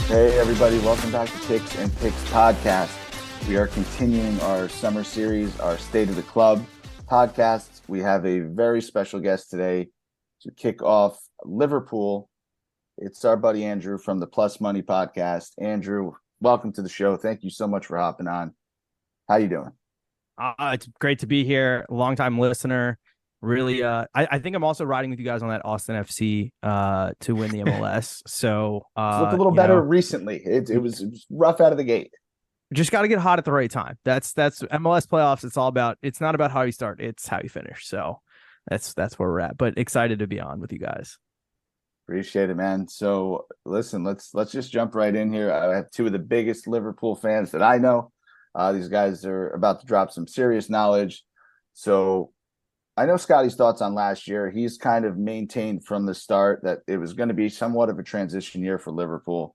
Hey everybody, welcome back to Kicks and Picks podcast. We are continuing our summer series, our State of the Club podcast. We have a very special guest today to kick off Liverpool. It's our buddy Andrew from the Plus Money podcast. Andrew, welcome to the show. Thank you so much for hopping on. How you doing? It's great to be here. Longtime listener. Really, I think I'm also riding with you guys on that Austin FC to win the MLS. So It's looked a little better recently. It was rough out of the gate. Just got to get hot at the right time. That's MLS playoffs. It's all about. It's not about how you start. It's how you finish. So that's where we're at. But excited to be on with you guys. Appreciate it, man. So listen, let's just jump right in here. I have two of the biggest Liverpool fans that I know. These guys are about to drop some serious knowledge. So I know Scotty's thoughts on last year. He's kind of maintained from the start that it was going to be somewhat of a transition year for Liverpool.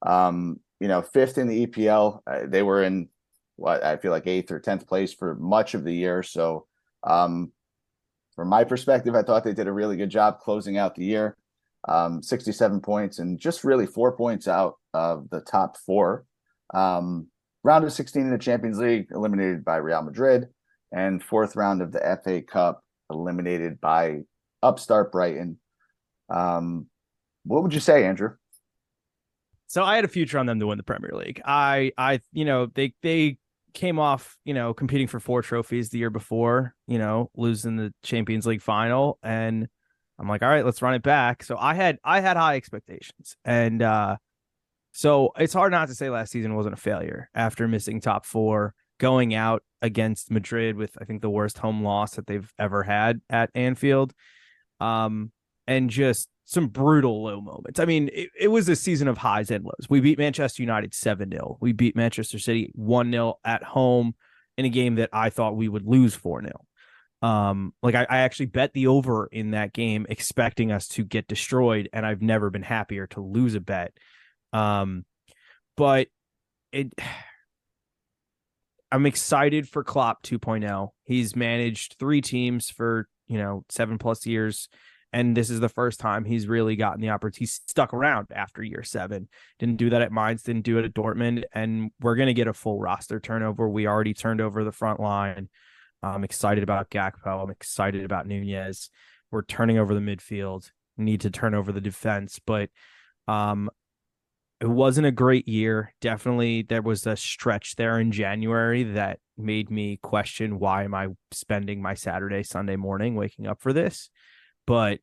Fifth in the EPL. They were in what I feel like 8th or 10th place for much of the year. So from my perspective, I thought they did a really good job closing out the year. 67 points and just really 4 points out of the top four. Round of 16 in the Champions League, eliminated by Real Madrid, and fourth round of the FA Cup, eliminated by upstart Brighton. What would you say, Andrew? So I had a future on them to win the Premier League. They came off, competing for 4 trophies the year before, losing the Champions League final, and I'm like, all right, let's run it back. So I had high expectations, and so it's hard not to say last season wasn't a failure after missing top 4, going out against Madrid with, I think, the worst home loss that they've ever had at Anfield, and just some brutal low moments. I mean, it was a season of highs and lows. We beat Manchester United 7-0. We beat Manchester City 1-0 at home in a game that I thought we would lose 4-0. I actually bet the over in that game, expecting us to get destroyed, and I've never been happier to lose a bet. But I'm excited for Klopp 2.0. He's managed 3 teams for 7+ years, and this is the first time he's really gotten the opportunity. He's stuck around after year 7. Didn't do that at Mainz, didn't do it at Dortmund, and we're going to get a full roster turnover. We already turned over the front line. I'm excited about Gakpo. I'm excited about Nunez. We're turning over the midfield. We need to turn over the defense, but it wasn't a great year. Definitely, there was a stretch there in January that made me question, why am I spending my Saturday, Sunday morning waking up for this? But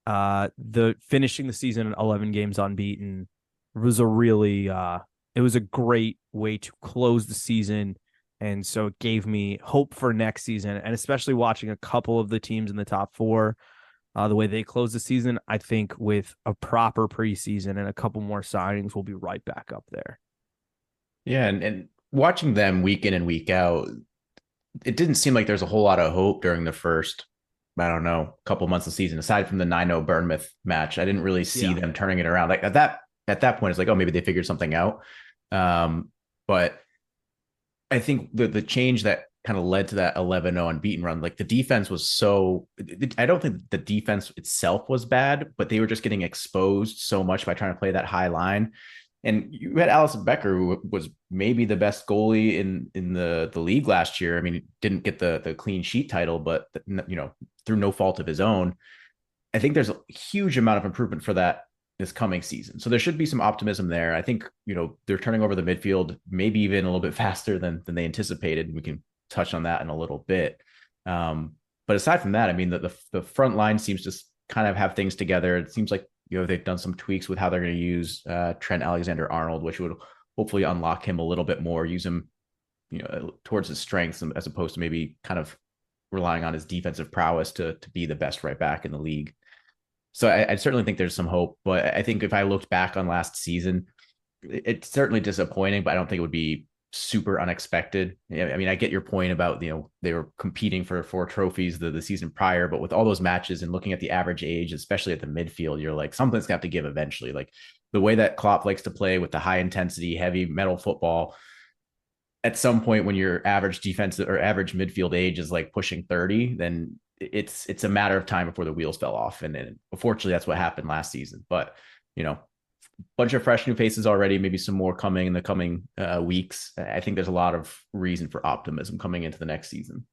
the finishing the season 11 games unbeaten was a really it was a great way to close the season. And so it gave me hope for next season, and especially watching a couple of the teams in the top 4, the way they close the season. I think with a proper preseason and a couple more signings, we'll be right back up there. Yeah, and watching them week in and week out, it didn't seem like there's a whole lot of hope during the first, couple months of the season. Aside from the 9-0 Bournemouth match, I didn't really see them turning it around. Like at that point, it's like, oh, maybe they figured something out. But I think the change that kind of led to that 11-0 unbeaten run, like the defense was I don't think the defense itself was bad, but they were just getting exposed so much by trying to play that high line. And you had Alison Becker, who was maybe the best goalie in the league last year. I mean, didn't get the clean sheet title, but through no fault of his own. I think there's a huge amount of improvement for that this coming season. So there should be some optimism there. I think, they're turning over the midfield, maybe even a little bit faster than they anticipated. We can touch on that in a little bit. But aside from that, I mean, the front line seems to kind of have things together. It seems like, they've done some tweaks with how they're going to use Trent Alexander-Arnold, which would hopefully unlock him a little bit more, use him, towards his strengths, as opposed to maybe kind of relying on his defensive prowess to be the best right back in the league. So I certainly think there's some hope, but I think if I looked back on last season, it's certainly disappointing, but I don't think it would be super unexpected. I mean, I get your point about, they were competing for 4 trophies the season prior, but with all those matches and looking at the average age, especially at the midfield, you're like, something's got to give eventually. Like the way that Klopp likes to play with the high intensity, heavy metal football, at some point when your average defensive or average midfield age is like pushing 30, then it's a matter of time before the wheels fell off. And unfortunately, that's what happened last season. But, bunch of fresh new faces already, maybe some more coming in the coming weeks. I think there's a lot of reason for optimism coming into the next season.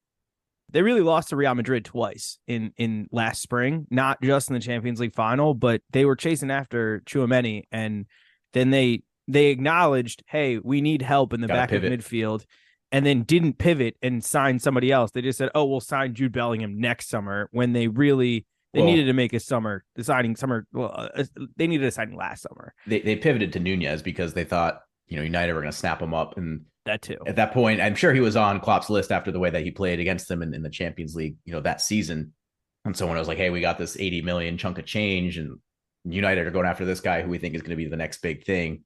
They really lost to Real Madrid twice in last spring, not just in the Champions League final, but they were chasing after Tchouaméni, and then they acknowledged, hey, we need help in the back of midfield, and then didn't pivot and sign somebody else. They just said, oh, we'll sign Jude Bellingham next summer, when they needed to make a summer. They needed a signing last summer. They pivoted to Nunez because they thought, United were going to snap him up. And that too. At that point, I'm sure he was on Klopp's list after the way that he played against them in the Champions League, that season. And so when I was like, hey, we got this 80 million chunk of change and United are going after this guy who we think is going to be the next big thing,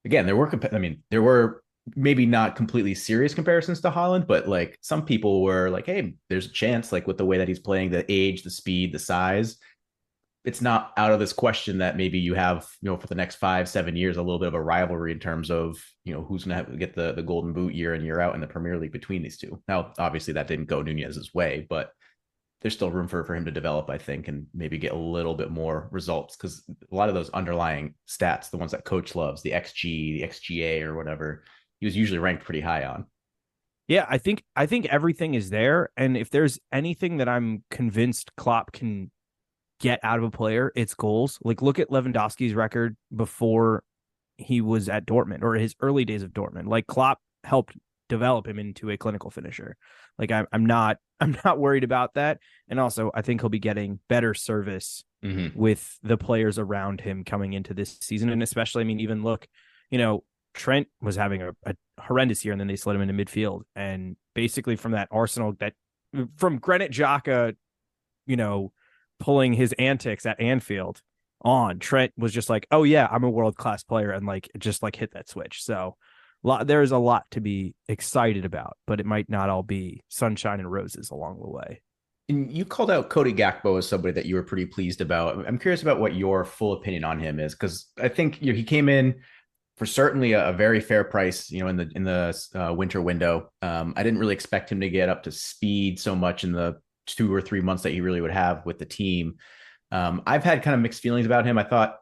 again, there were maybe not completely serious comparisons to Haaland, but like some people were like, hey, there's a chance, like with the way that he's playing, the age, the speed, the size, it's not out of this question that maybe you have, for the next 5-7 years, a little bit of a rivalry in terms of, who's going to get the golden boot year in, year out in the Premier League between these two. Now, obviously that didn't go Nunez's way, but there's still room for him to develop, I think, and maybe get a little bit more results, because a lot of those underlying stats, the ones that coach loves, the XG, the XGA or whatever, he was usually ranked pretty high on. Yeah, I think everything is there. And if there's anything that I'm convinced Klopp can get out of a player, it's goals. Like, look at Lewandowski's record before he was at Dortmund, or his early days of Dortmund. Like, Klopp helped develop him into a clinical finisher. Like, I'm not worried about that. And also, I think he'll be getting better service with the players around him coming into this season. And especially, even look, Trent was having a horrendous year, and then they slid him into midfield. And basically from that Arsenal, from Granit Xhaka, pulling his antics at Anfield on, Trent was just like, oh yeah, I'm a world-class player, and like just like hit that switch. So there's a lot to be excited about, but it might not all be sunshine and roses along the way. And you called out Cody Gakpo as somebody that you were pretty pleased about. I'm curious about what your full opinion on him is, because I think he came in for certainly a very fair price, in the winter window. I didn't really expect him to get up to speed so much in the 2 or 3 months that he really would have with the team. I've had kind of mixed feelings about him. I thought,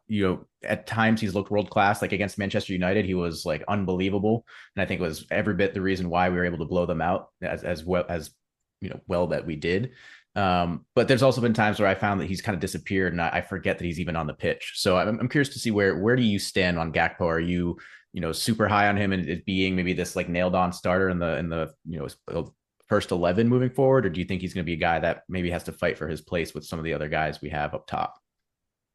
at times he's looked world-class, like against Manchester United, he was like unbelievable. And I think it was every bit the reason why we were able to blow them out as well that we did. But there's also been times where I found that he's kind of disappeared, and I forget that he's even on the pitch. So I'm curious to see where do you stand on Gakpo? Are you, super high on him and it being maybe this like nailed on starter in the first 11 moving forward? Or do you think he's going to be a guy that maybe has to fight for his place with some of the other guys we have up top?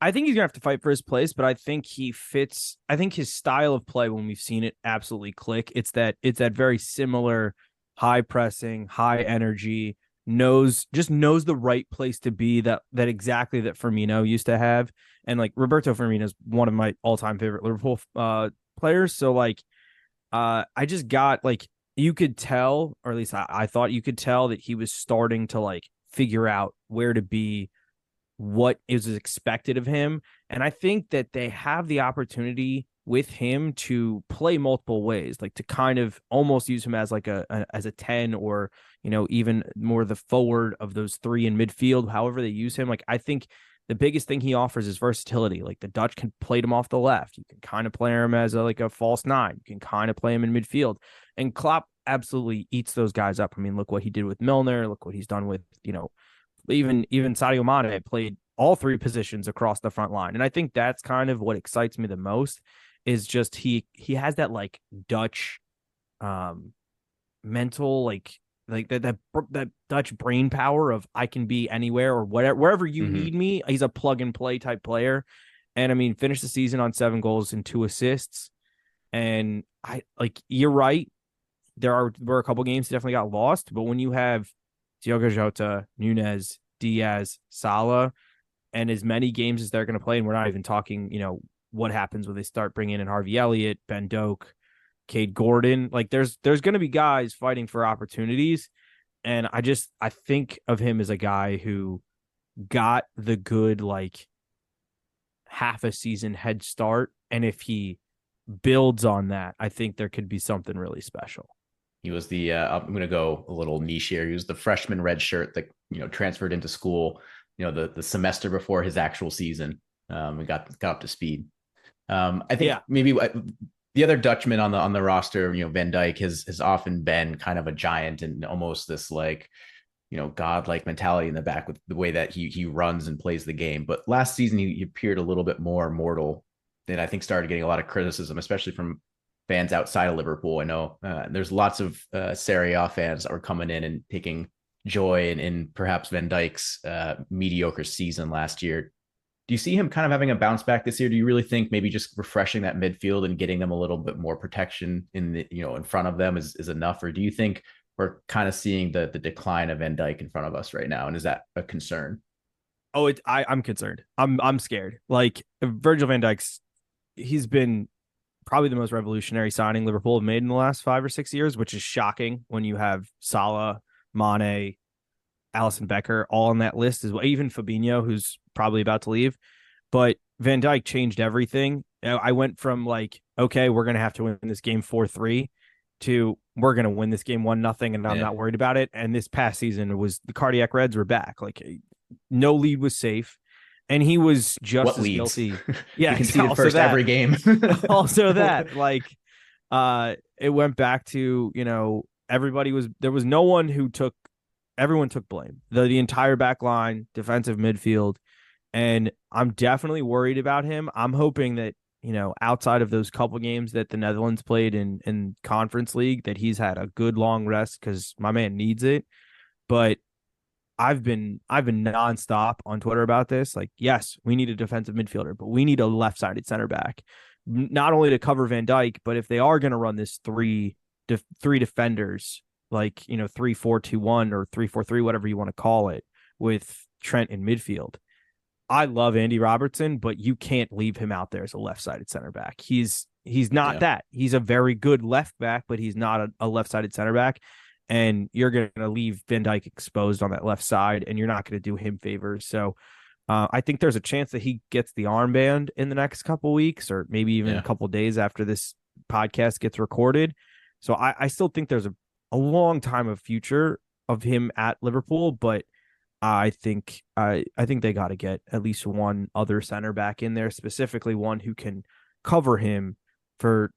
I think he's gonna have to fight for his place, but I think he fits. I think his style of play, when we've seen it absolutely click, it's that very similar high pressing, high energy, knows the right place to be, that exactly that Firmino used to have. And like, Roberto Firmino is one of my all-time favorite Liverpool players. So like, I just got like, you could tell, or at least I thought you could tell, that he was starting to like figure out where to be, what is expected of him. And I think that they have the opportunity with him to play multiple ways, like to kind of almost use him as like as a 10, or, even more the forward of those three in midfield, however they use him. Like, I think the biggest thing he offers is versatility. Like, the Dutch can play him off the left. You can kind of play him as a false nine. You can kind of play him in midfield. And Klopp absolutely eats those guys up. Look what he did with Milner. Look what he's done with, even Sadio Mane played all three positions across the front line. And I think that's kind of what excites me the most, is just he has that like Dutch mental, like that Dutch brain power of, I can be anywhere or wherever you need me. He's a plug and play type player. And finished the season on 7 goals and 2 assists. And you're right. There were a couple games that definitely got lost, but when you have Diogo Jota, Nunez, Diaz, Salah, and as many games as they're going to play, and we're not even talking, what happens when they start bringing in Harvey Elliott, Ben Doak, Cade Gordon. Like, there's going to be guys fighting for opportunities. And I think of him as a guy who got the good, like, half a season head start. And if he builds on that, I think there could be something really special. He was the, I'm going to go a little niche here. He was the freshman red shirt that, transferred into school, the semester before his actual season. We got up to speed. I think maybe the other Dutchman on the roster, Van Dijk has often been kind of a giant and almost this like, godlike mentality in the back with the way that he runs and plays the game. But last season he appeared a little bit more mortal, and I think started getting a lot of criticism, especially from fans outside of Liverpool. I know there's lots of Serie A fans that were coming in and taking joy in perhaps Van Dijk's mediocre season last year. Do you see him kind of having a bounce back this year? Do you really think maybe just refreshing that midfield and getting them a little bit more protection in front of them is enough? Or do you think we're kind of seeing the decline of Van Dijk in front of us right now? And is that a concern? Oh, I'm concerned. I'm scared. Like Virgil van Dijk's, he's been probably the most revolutionary signing Liverpool have made in the last 5 or 6 years, which is shocking when you have Salah, Mane, Alisson Becker all on that list as well. Even Fabinho, who's probably about to leave. But Van Dijk changed everything. I went from like, okay, we're going to have to win this game 4-3 to we're going to win this game 1-0 and I'm not worried about it. And this past season was the cardiac Reds were back. Like no lead was safe. And he was just as guilty. Yeah, you can see it first every game. Also that, like, it went back to, there was no one who everyone took blame. The entire back line, defensive midfield. And I'm definitely worried about him. I'm hoping that, outside of those couple games that the Netherlands played in Conference League, that he's had a good long rest because my man needs it. But I've been nonstop on Twitter about this. Like, yes, we need a defensive midfielder, but we need a left-sided center back, not only to cover Van Dijk, but if they are going to run this three defenders, like 3-4-2-1 or 3-4-3, whatever you want to call it, with Trent in midfield. I love Andy Robertson, but you can't leave him out there as a left-sided center back. He's not that. He's a very good left back, but he's not a left-sided center back. And you're going to leave Van Dijk exposed on that left side, and you're not going to do him favors. So I think there's a chance that he gets the armband in the next couple weeks, or maybe even a couple days after this podcast gets recorded. So I still think there's a long time of future of him at Liverpool, but I think they got to get at least one other center back in there, specifically one who can cover him for,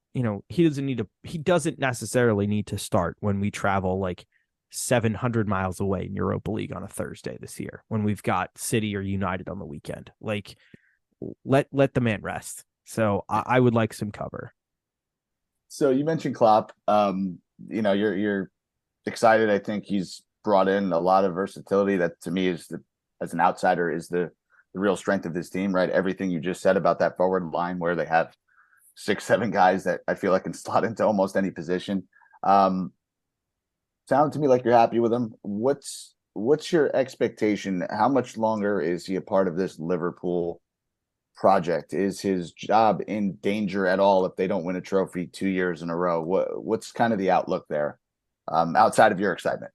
he doesn't necessarily need to start when we travel like 700 miles away in Europa League on a Thursday this year, when we've got City or United on the weekend. Like, let the man rest. So I would like some cover. So you mentioned Klopp. You're excited. I think he's brought in a lot of versatility that to me is as an outsider is the real strength of this team, right? Everything you just said about that forward line where they have 6-7 guys that I feel like can slot into almost any position. Sound to me like you're happy with him. What's your expectation? How much longer is he a part of this Liverpool project? Is his job in danger at all if they don't win a trophy 2 years in a row? What's kind of the outlook there, outside of your excitement?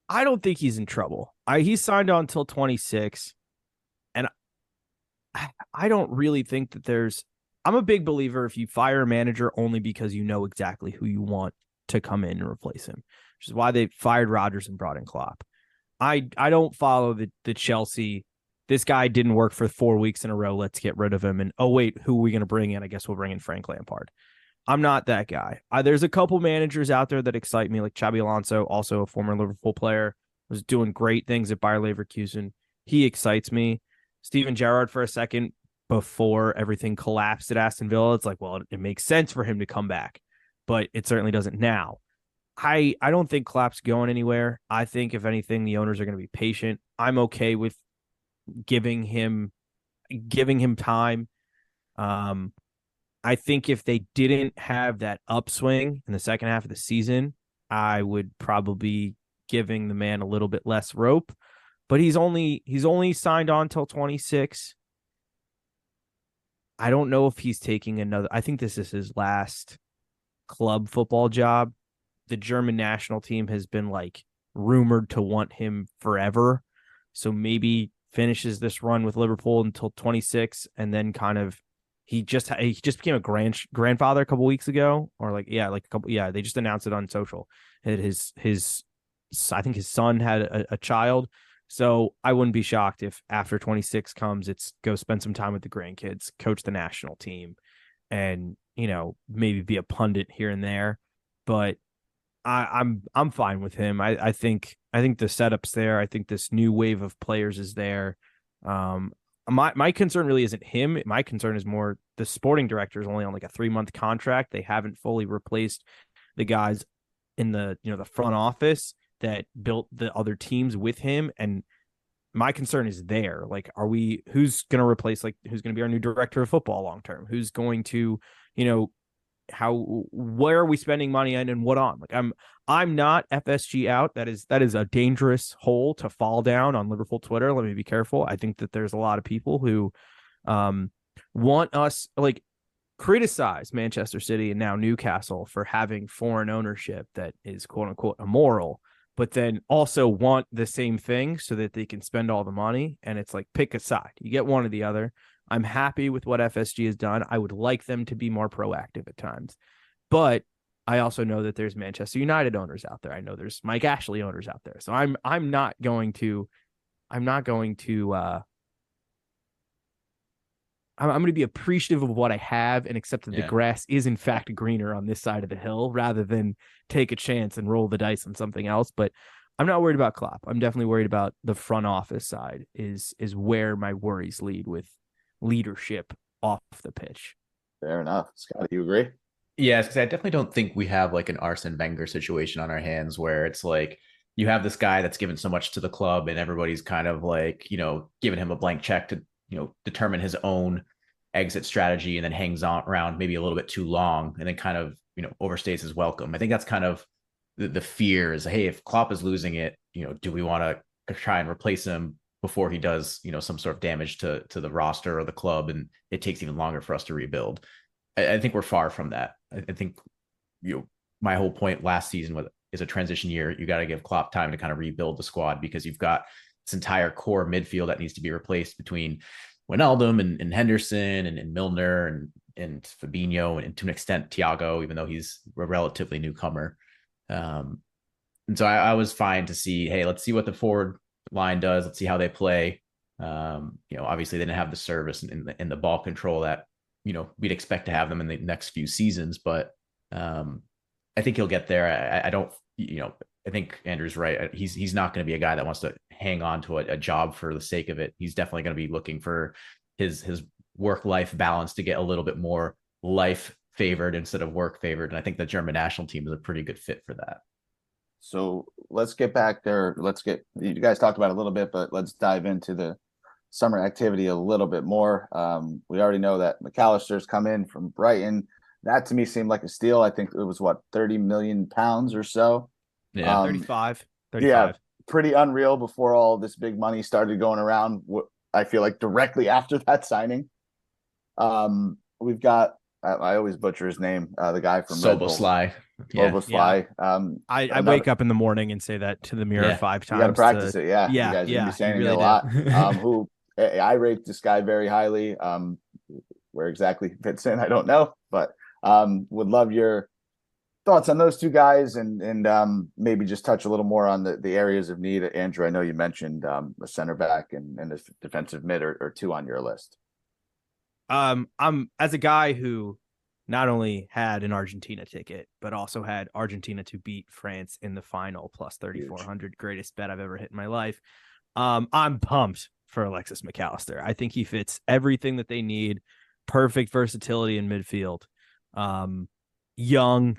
I don't think he's in trouble. He's signed on until 26, and I don't really think that I'm a big believer if you fire a manager only because you know exactly who you want to come in and replace him, which is why they fired Rodgers and brought in Klopp. I don't follow the Chelsea. This guy didn't work for 4 weeks in a row. Let's get rid of him. And, oh, wait, who are we going to bring in? I guess we'll bring in Frank Lampard. I'm not that guy. There's a couple managers out there that excite me, like Xabi Alonso, also a former Liverpool player, was doing great things at Bayer Leverkusen. He excites me. Steven Gerrard for a second before everything collapsed at Aston Villa. It's like, well, it makes sense for him to come back, but it certainly doesn't now. I don't think Klopp's going anywhere. I think, if anything, the owners are going to be patient. I'm okay with giving him time. I think if they didn't have that upswing in the second half of the season, I would probably be giving the man a little bit less rope. But he's only signed on till 26. I don't know if he's taking another. I think this is his last club football job. The German national team has been like rumored to want him forever. So maybe finishes this run with Liverpool until 26, and then kind of he just became a grandfather a couple weeks ago, or they just announced it on social. His I think his son had a child. So I wouldn't be shocked if after 26 comes, it's go spend some time with the grandkids, coach the national team, and maybe be a pundit here and there. But I'm fine with him. I think the setup's there. I think this new wave of players is there. My concern really isn't him. My concern is more the sporting director is only on like a 3-month contract. They haven't fully replaced the guys in the the front office that built the other teams with him. And my concern is there. Like, who's going to replace, like, who's going to be our new director of football long term? Who's going to, where are we spending money on and what on? Like, I'm not FSG out. That is a dangerous hole to fall down on Liverpool Twitter. Let me be careful. I think that there's a lot of people who want us, like, criticize Manchester City and now Newcastle for having foreign ownership that is quote unquote immoral, but then also want the same thing so that they can spend all the money. And it's like, pick a side. You get one or the other. I'm happy with what FSG has done. I would like them to be more proactive at times, but I also know that there's Manchester United owners out there. I know there's Mike Ashley owners out there. So I'm not going to be appreciative of what I have and accept that the grass is in fact greener on this side of the hill rather than take a chance and roll the dice on something else. But I'm not worried about Klopp. I'm definitely worried about the front office side is where my worries lead with leadership off the pitch. Fair enough. Scott, do you agree? Yeah, because I definitely don't think we have like an Arsene Wenger situation on our hands where it's like you have this guy that's given so much to the club and everybody's kind of like, giving him a blank check to, determine his own exit strategy and then hangs on around maybe a little bit too long and then kind of, overstays his welcome. I think that's kind of the fear is, hey, if Klopp is losing it, do we want to try and replace him before he does, some sort of damage to the roster or the club, and it takes even longer for us to rebuild. I think we're far from that. I think, my whole point last season is a transition year. You got to give Klopp time to kind of rebuild the squad because you've got this entire core midfield that needs to be replaced between Wijnaldum and Henderson and Milner and Fabinho and to an extent Thiago, even though he's a relatively newcomer. And so I was fine to see, hey, let's see what the forward line does. Let's see how they play. Obviously they didn't have the service and the ball control that, we'd expect to have them in the next few seasons, but I think he'll get there. I don't, I think Andrew's right. He's not going to be a guy that wants to hang on to a job for the sake of it. He's definitely going to be looking for his work-life balance to get a little bit more life favored instead of work favored. And I think the German national team is a pretty good fit for that. So let's get back there. You guys talked about it a little bit, but let's dive into the summer activity a little bit more. We already know that McAllister's come in from Brighton. That to me seemed like a steal. I think it was 30 million pounds or so. Yeah, 35. Yeah, pretty unreal before all this big money started going around. I feel like directly after that signing. We've got, I always butcher his name, the guy from Szoboszlai. Szoboszlai. I wake up in the morning and say that to the mirror 5 times. You got to practice it. Yeah. Yeah. You guys are gonna be saying really it a lot. Who I rate this guy very highly. Where exactly he fits in, I don't know, but would love your thoughts on those two guys and maybe just touch a little more on the areas of need. Andrew, I know you mentioned a center back and a defensive mid or two on your list. I'm as a guy who not only had an Argentina ticket, but also had Argentina to beat France in the final plus 3,400, greatest bet I've ever hit in my life. I'm pumped for Alexis McAllister. I think he fits everything that they need. Perfect versatility in midfield. Young,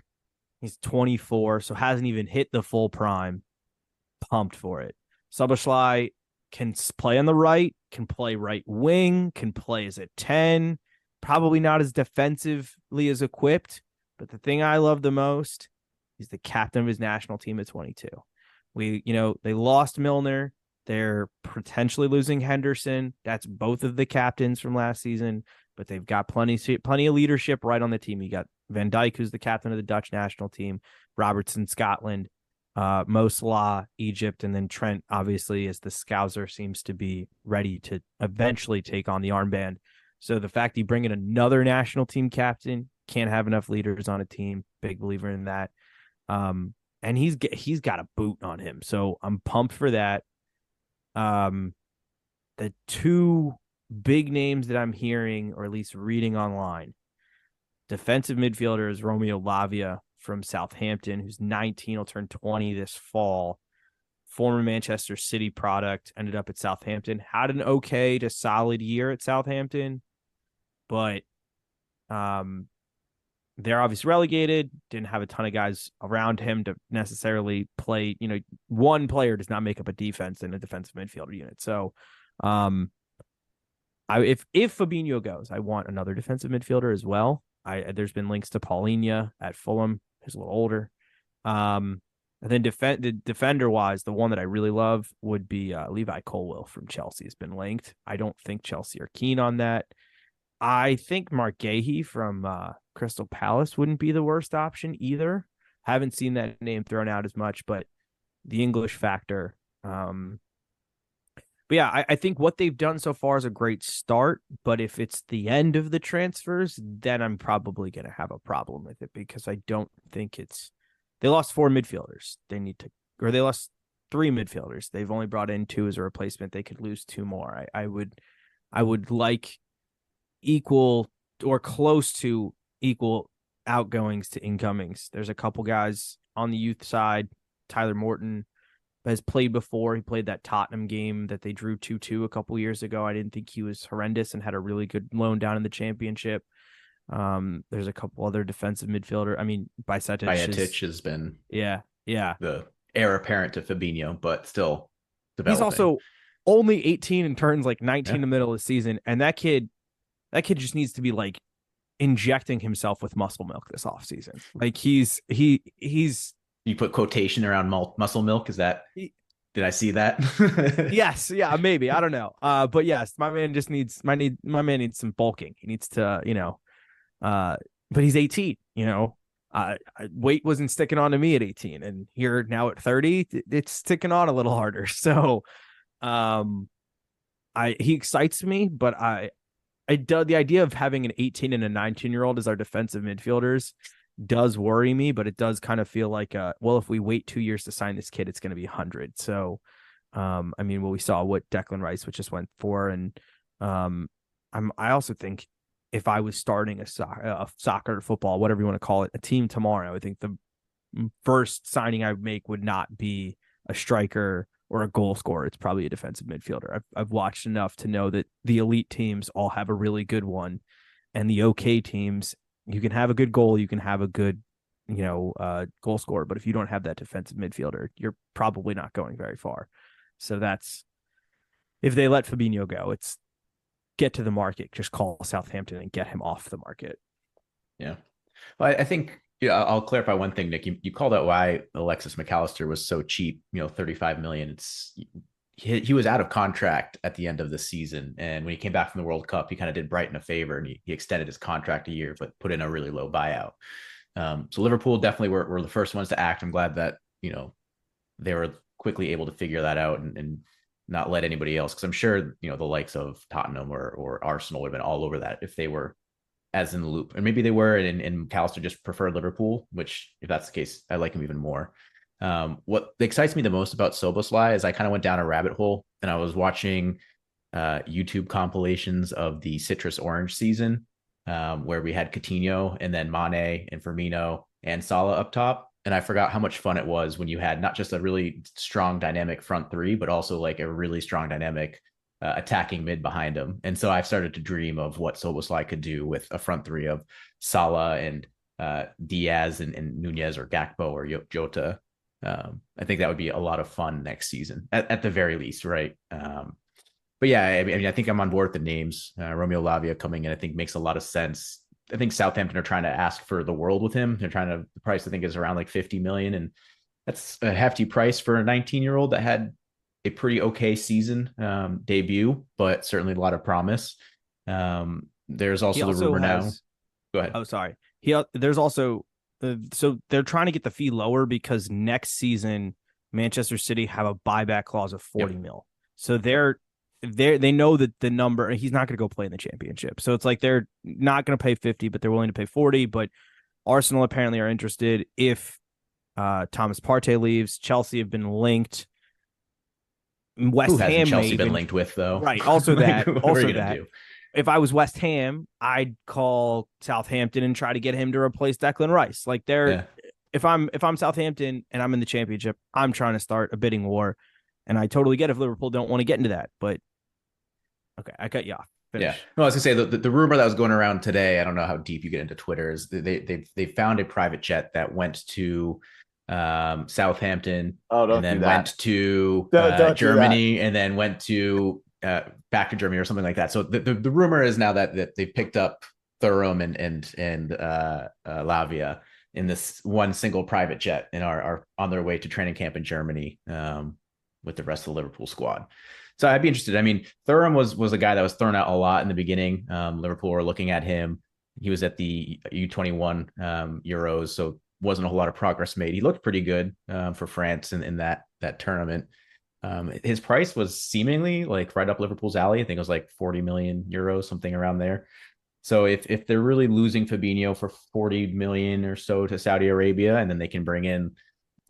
he's 24, so hasn't even hit the full prime. Pumped for it. Szoboszlai can play on the right, can play right wing, can play as a 10. Probably not as defensively as equipped, but the thing I love the most, he's the captain of his national team at 22. They lost Milner. They're potentially losing Henderson. That's both of the captains from last season, but they've got plenty of leadership right on the team. You got Van Dijk, who's the captain of the Dutch national team, Robertson, Scotland, Mo Salah, Egypt, and then Trent, obviously, as the Scouser seems to be ready to eventually take on the armband. So the fact you bring in another national team captain, can't have enough leaders on a team, big believer in that. And he's got a boot on him. So I'm pumped for that. Um, the two big names that I'm hearing, or at least reading online, defensive midfielder is Romeo Lavia from Southampton, who's 19, will turn 20 this fall. Former Manchester City product, ended up at Southampton, had an okay to solid year at Southampton, but they're obviously relegated, didn't have a ton of guys around him to necessarily play. One player does not make up a defense in a defensive midfielder unit. So if Fabinho goes, I want another defensive midfielder as well. There's been links to Paulinho at Fulham, who's a little older. And then defender wise, the one that I really love would be Levi Colwill from Chelsea has been linked. I don't think Chelsea are keen on that. I think Mark Gahey from Crystal Palace wouldn't be the worst option either. Haven't seen that name thrown out as much, but the English factor. But yeah, I think what they've done so far is a great start. But if it's the end of the transfers, then I'm probably going to have a problem with it, because I don't think they lost 4 midfielders. They lost 3 midfielders. They've only brought in 2 as a replacement. They could lose 2 more. I would like equal or close to equal outgoings to incomings. There's a couple guys on the youth side. Tyler Morton has played before. He played that Tottenham game that they drew 2-2 a couple years ago. I didn't think he was horrendous and had a really good loan down in the championship. There's a couple other defensive midfielder. I mean, Bajcetic has been the heir apparent to Fabinho, but still developing. He's also only 18 and turns like 19 in the middle of the season. And that kid just needs to be like injecting himself with muscle milk this offseason. Like he's you put quotation around muscle milk. Is that, did I see that? Yes. Yeah, maybe. I don't know. But yes, my man needs some bulking. He needs to, but he's 18, weight wasn't sticking on to me at 18, and here now at 30, it's sticking on a little harder. So, he excites me, but the idea of having an 18 and a 19-year-old as our defensive midfielders does worry me, but it does kind of feel like, if we wait 2 years to sign this kid, it's going to be 100. So, we saw what Declan Rice, which just went for, and I also think if I was starting a soccer, football, whatever you want to call it, a team tomorrow, I think the first signing I would make would not be a striker or a goal scorer. It's probably a defensive midfielder. I've watched enough to know that the elite teams all have a really good one, and the okay teams, you can have a good goal, you can have a good, goal scorer, but if you don't have that defensive midfielder, you're probably not going very far. So that's, if they let Fabinho go, it's get to the market, just call Southampton and get him off the market. Yeah. Well, I think, I'll clarify one thing, Nick. You called out why Alexis McAllister was so cheap, 35 million. He was out of contract at the end of the season. And when he came back from the World Cup, he kind of did Brighton a favor, and he extended his contract a year, but put in a really low buyout. So Liverpool definitely were the first ones to act. I'm glad that, they were quickly able to figure that out and not let anybody else. Cause I'm sure, the likes of Tottenham or Arsenal would have been all over that if they were as in the loop. And maybe they were, and McAllister just preferred Liverpool, which if that's the case, I like him even more. What excites me the most about Szoboszlai is I kind of went down a rabbit hole and I was watching YouTube compilations of the citrus orange season, where we had Coutinho and then Mane and Firmino and Salah up top. And I forgot how much fun it was when you had not just a really strong dynamic front three, but also like a really strong dynamic attacking mid behind him. And so I've started to dream of what Szoboszlai could do with a front three of Salah and Diaz and Nunez or Gakpo or Jota. I think that would be a lot of fun next season at the very least. Right. But yeah, I think I'm on board with the names. Romeo Lavia coming in, I think makes a lot of sense. I think Southampton are trying to ask for the world with him. They're the price I think is around like 50 million. And that's a hefty price for a 19-year-old that had a pretty okay season debut, but certainly a lot of promise. There's also the rumor now. Go ahead. Oh, sorry. There's also, so they're trying to get the fee lower because next season, Manchester City have a buyback clause of 40 mil. So they know that the number, he's not going to go play in the championship. So it's like they're not going to pay 50, but they're willing to pay 40. But Arsenal apparently are interested if Thomas Partey leaves. Chelsea have been linked. West Who hasn't Ham Chelsea may been even, linked with though? right. Also Like, that, what are also you gonna that. do? If I was West Ham, I'd call Southampton and try to get him to replace Declan Rice. Like Yeah. if I'm Southampton and I'm in the championship, I'm trying to start a bidding war. And I totally get if Liverpool don't want to get into that. But okay, I cut you off. Finish. Yeah. No, I was gonna say the rumor that was going around today. I don't know how deep you get into Twitter. Is they found a private jet that went to Southampton Oh, don't and then do that. went to Don't do that. Germany and then went to back to Germany or something like that. So the rumor is now that they've picked up Thuram and Lavia in this one single private jet and are on their way to training camp in Germany with the rest of the Liverpool squad. So I'd be interested. I mean, Thuram was a guy that was thrown out a lot in the beginning. Liverpool were looking at him. He was at the U21 Euros, so wasn't a whole lot of progress made. He looked pretty good for France in that tournament. His price was seemingly like right up Liverpool's alley. I think it was like 40 million euros, something around there. So if they're really losing Fabinho for 40 million or so to Saudi Arabia, and then they can bring in,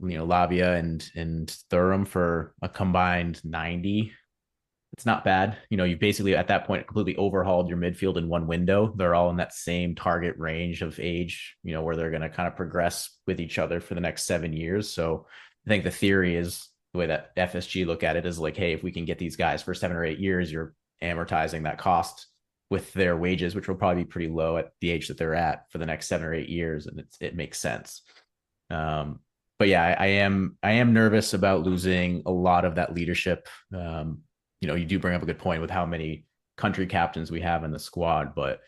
Lavia and Thuram for a combined 90, it's not bad. You basically at that point completely overhauled your midfield in one window. They're all in that same target range of age, where they're going to kind of progress with each other for the next 7 years. So I think the theory is the way that FSG look at it is like, hey, if we can get these guys for 7 or 8 years, you're amortizing that cost with their wages, which will probably be pretty low at the age that they're at for the next 7 or 8 years. And it makes sense. But yeah, I am nervous about losing a lot of that leadership. You do bring up a good point with how many country captains we have in the squad, but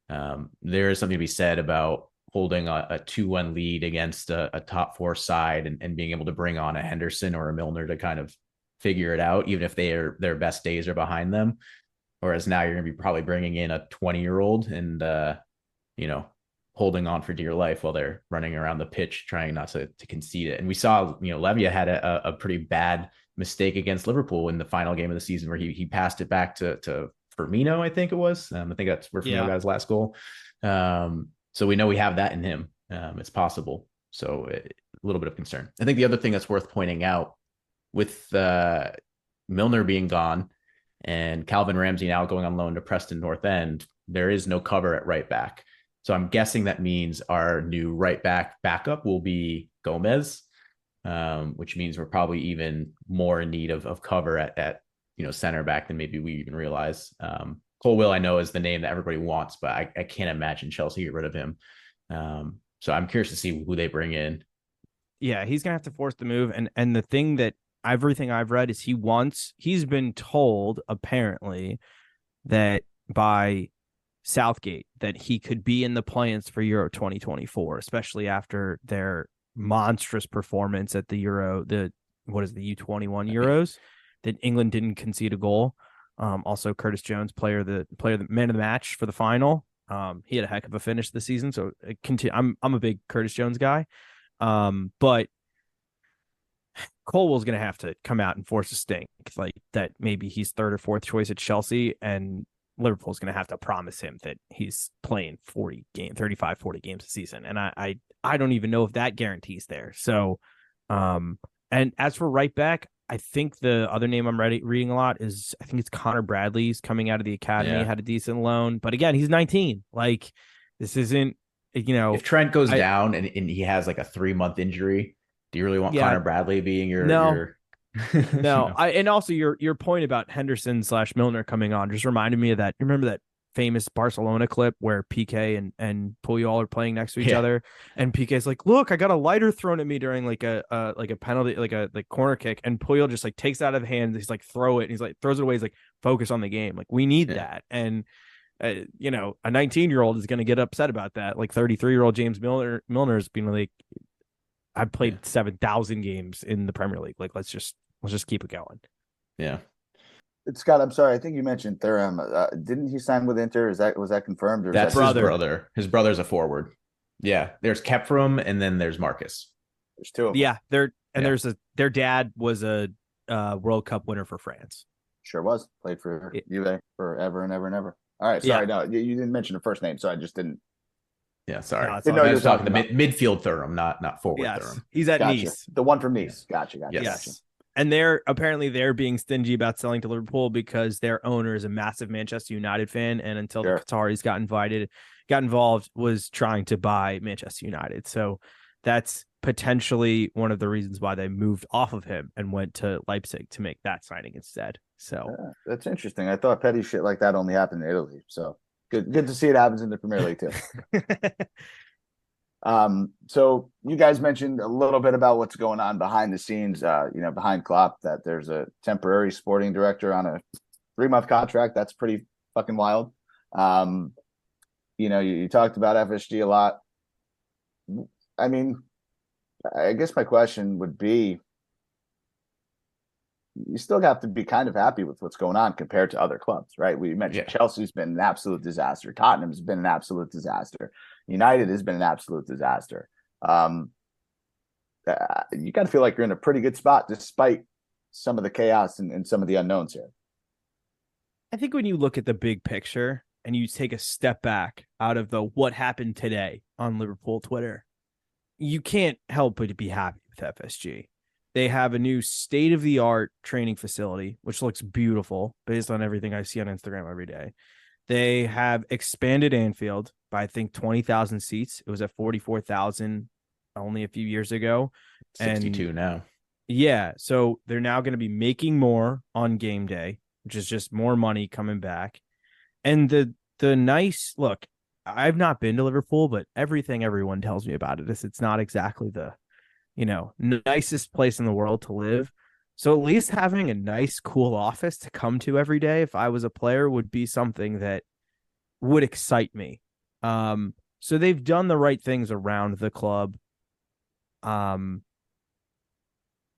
there is something to be said about holding a 2-1 lead against a top 4 side and being able to bring on a Henderson or a Milner to kind of figure it out, even if their best days are behind them. Whereas now you're going to be probably bringing in a 20-year-old and, holding on for dear life while they're running around the pitch, trying not to concede it. And we saw, Levia had a pretty bad mistake against Liverpool in the final game of the season where he passed it back to Firmino, I think it was. I think that's where Firmino got his last goal. So we know we have that in him. It's possible. So a little bit of concern. I think the other thing that's worth pointing out with Milner being gone and Calvin Ramsey now going on loan to Preston North End, there is no cover at right back. So I'm guessing that means our new right back backup will be Gomez, which means we're probably even more in need of cover at center back than maybe we even realize. Colwill, I know, is the name that everybody wants, but I can't imagine Chelsea get rid of him. So I'm curious to see who they bring in. Yeah, he's gonna have to force the move, and the thing that everything I've read is he's been told apparently that by Southgate that he could be in the plans for Euro 2024, especially after their monstrous performance at the Euro, the U21 Euros, that England didn't concede a goal. Also Curtis Jones, the man of the match for the final. He had a heck of a finish this season, so I'm a big Curtis Jones guy. But Colwell's going to have to come out and force a stink like that. Maybe he's third or fourth choice at Chelsea, and Liverpool's going to have to promise him that he's playing 40 games a season. And I don't even know if that guarantee's there. So, and as for right back, I think the other name I'm reading a lot is, I think it's Connor Bradley's coming out of the academy, had a decent loan, but again, he's 19. Like, this isn't, if Trent goes down and he has like a 3-month injury, do you really want Connor Bradley being your No. And also your point about Henderson / Milner coming on just reminded me of that. You remember that famous Barcelona clip where PK and Puyol are playing next to each other, and PK's like, "Look, I got a lighter thrown at me during like a penalty, like corner kick," and Puyol just like takes it out of hand. He's like, "Throw it," and he's like, throws it away. He's like, "Focus on the game." Like, we need that, and a 19-year-old is going to get upset about that. Like 33-year-old James Milner's being like, "I played 7,000 games in the Premier League. Like, let's just keep it going." Yeah. Scott, I'm sorry. I think you mentioned Thuram. Didn't he sign with Inter? Was that confirmed? Or That's his brother. His brother's a forward. Yeah. There's Kepfram and then there's Marcus. There's two of them. Yeah. Their dad was a World Cup winner for France. Sure was. Played for Juve forever and ever and ever. All right. Sorry. No, you didn't mention the first name, so I just didn't. Yeah. Sorry. No, I was talking the midfield Thuram, not forward Thuram. He's at Gotcha. Nice. The one from Nice. Gotcha. Yes. And they're being stingy about selling to Liverpool because their owner is a massive Manchester United fan, and until the Qataris got involved, was trying to buy Manchester United. So that's potentially one of the reasons why they moved off of him and went to Leipzig to make that signing instead. So that's interesting. I thought petty shit like that only happened in Italy. So good to see it happens in the Premier League too. So you guys mentioned a little bit about what's going on behind the scenes, behind Klopp, that there's a temporary sporting director on a 3-month contract. That's pretty fucking wild. You talked about FSG a lot. I mean, I guess my question would be, you still have to be kind of happy with what's going on compared to other clubs, right? We mentioned Chelsea's been an absolute disaster. Tottenham's been an absolute disaster. United has been an absolute disaster. You got to feel like you're in a pretty good spot despite some of the chaos and some of the unknowns here. I think when you look at the big picture and you take a step back out of the what happened today on Liverpool Twitter, you can't help but to be happy with FSG. They have a new state-of-the-art training facility, which looks beautiful based on everything I see on Instagram every day. They have expanded Anfield by, I think, 20,000 seats. It was at 44,000 only a few years ago. 62 now. Yeah, so they're now going to be making more on game day, which is just more money coming back. And the nice look, I've not been to Liverpool, but everything everyone tells me about it is it's not exactly the nicest place in the world to live. So at least having a nice, cool office to come to every day, if I was a player, would be something that would excite me. So they've done the right things around the club.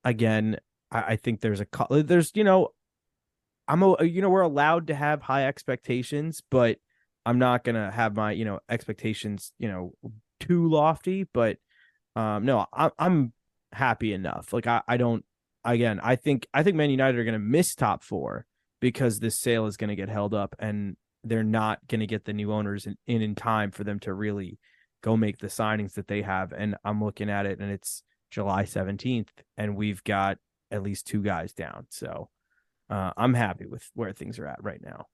Again, I think we're allowed to have high expectations, but I'm not going to have my, expectations, too lofty, but no, I'm happy enough. Like I think Man United are going to miss top 4 because this sale is going to get held up and they're not going to get the new owners in time for them to really go make the signings that they have. And I'm looking at it and it's July 17th and we've got at least 2 guys down. So I'm happy with where things are at right now.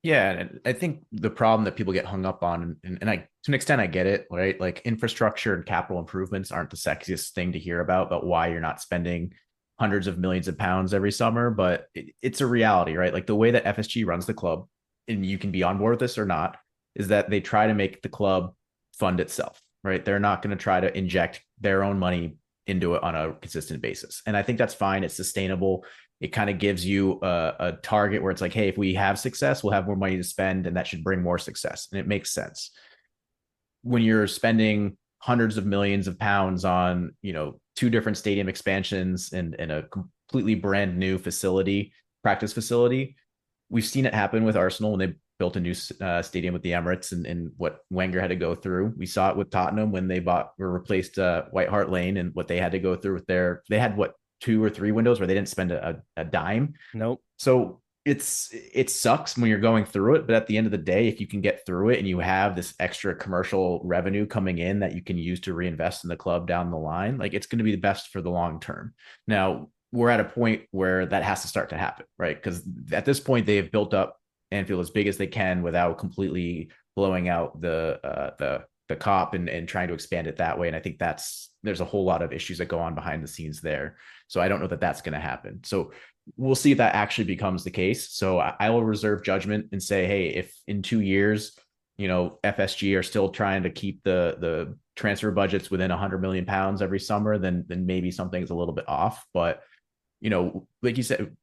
Yeah, and I think the problem that people get hung up on, and to an extent I get it, right? Like infrastructure and capital improvements aren't the sexiest thing to hear about why you're not spending hundreds of millions of pounds every summer, but it's a reality, right? Like the way that FSG runs the club, and you can be on board with this or not, is that they try to make the club fund itself, right? They're not going to try to inject their own money into it on a consistent basis. And I think that's fine. It's sustainable. It kind of gives you a target where it's like, hey, if we have success, we'll have more money to spend, and that should bring more success. And it makes sense. When you're spending hundreds of millions of pounds on, 2 different stadium expansions and a completely brand new practice facility, we've seen it happen with Arsenal when they built a new stadium with the Emirates and what Wenger had to go through. We saw it with Tottenham when they replaced White Hart Lane and what they had to go through with they had 2 or 3 windows where they didn't spend a dime. Nope. So it sucks when you're going through it, but at the end of the day, if you can get through it and you have this extra commercial revenue coming in that you can use to reinvest in the club down the line, like it's going to be the best for the long term. Now we're at a point where that has to start to happen, right? Because at this point they have built up Anfield as big as they can without completely blowing out the COP and trying to expand it that way. And I think there's a whole lot of issues that go on behind the scenes there. So I don't know that that's going to happen. So we'll see if that actually becomes the case. So I will reserve judgment and say, hey, if in 2 years, FSG are still trying to keep the transfer budgets within 100 million pounds every summer, then maybe something's a little bit off. But, like you said,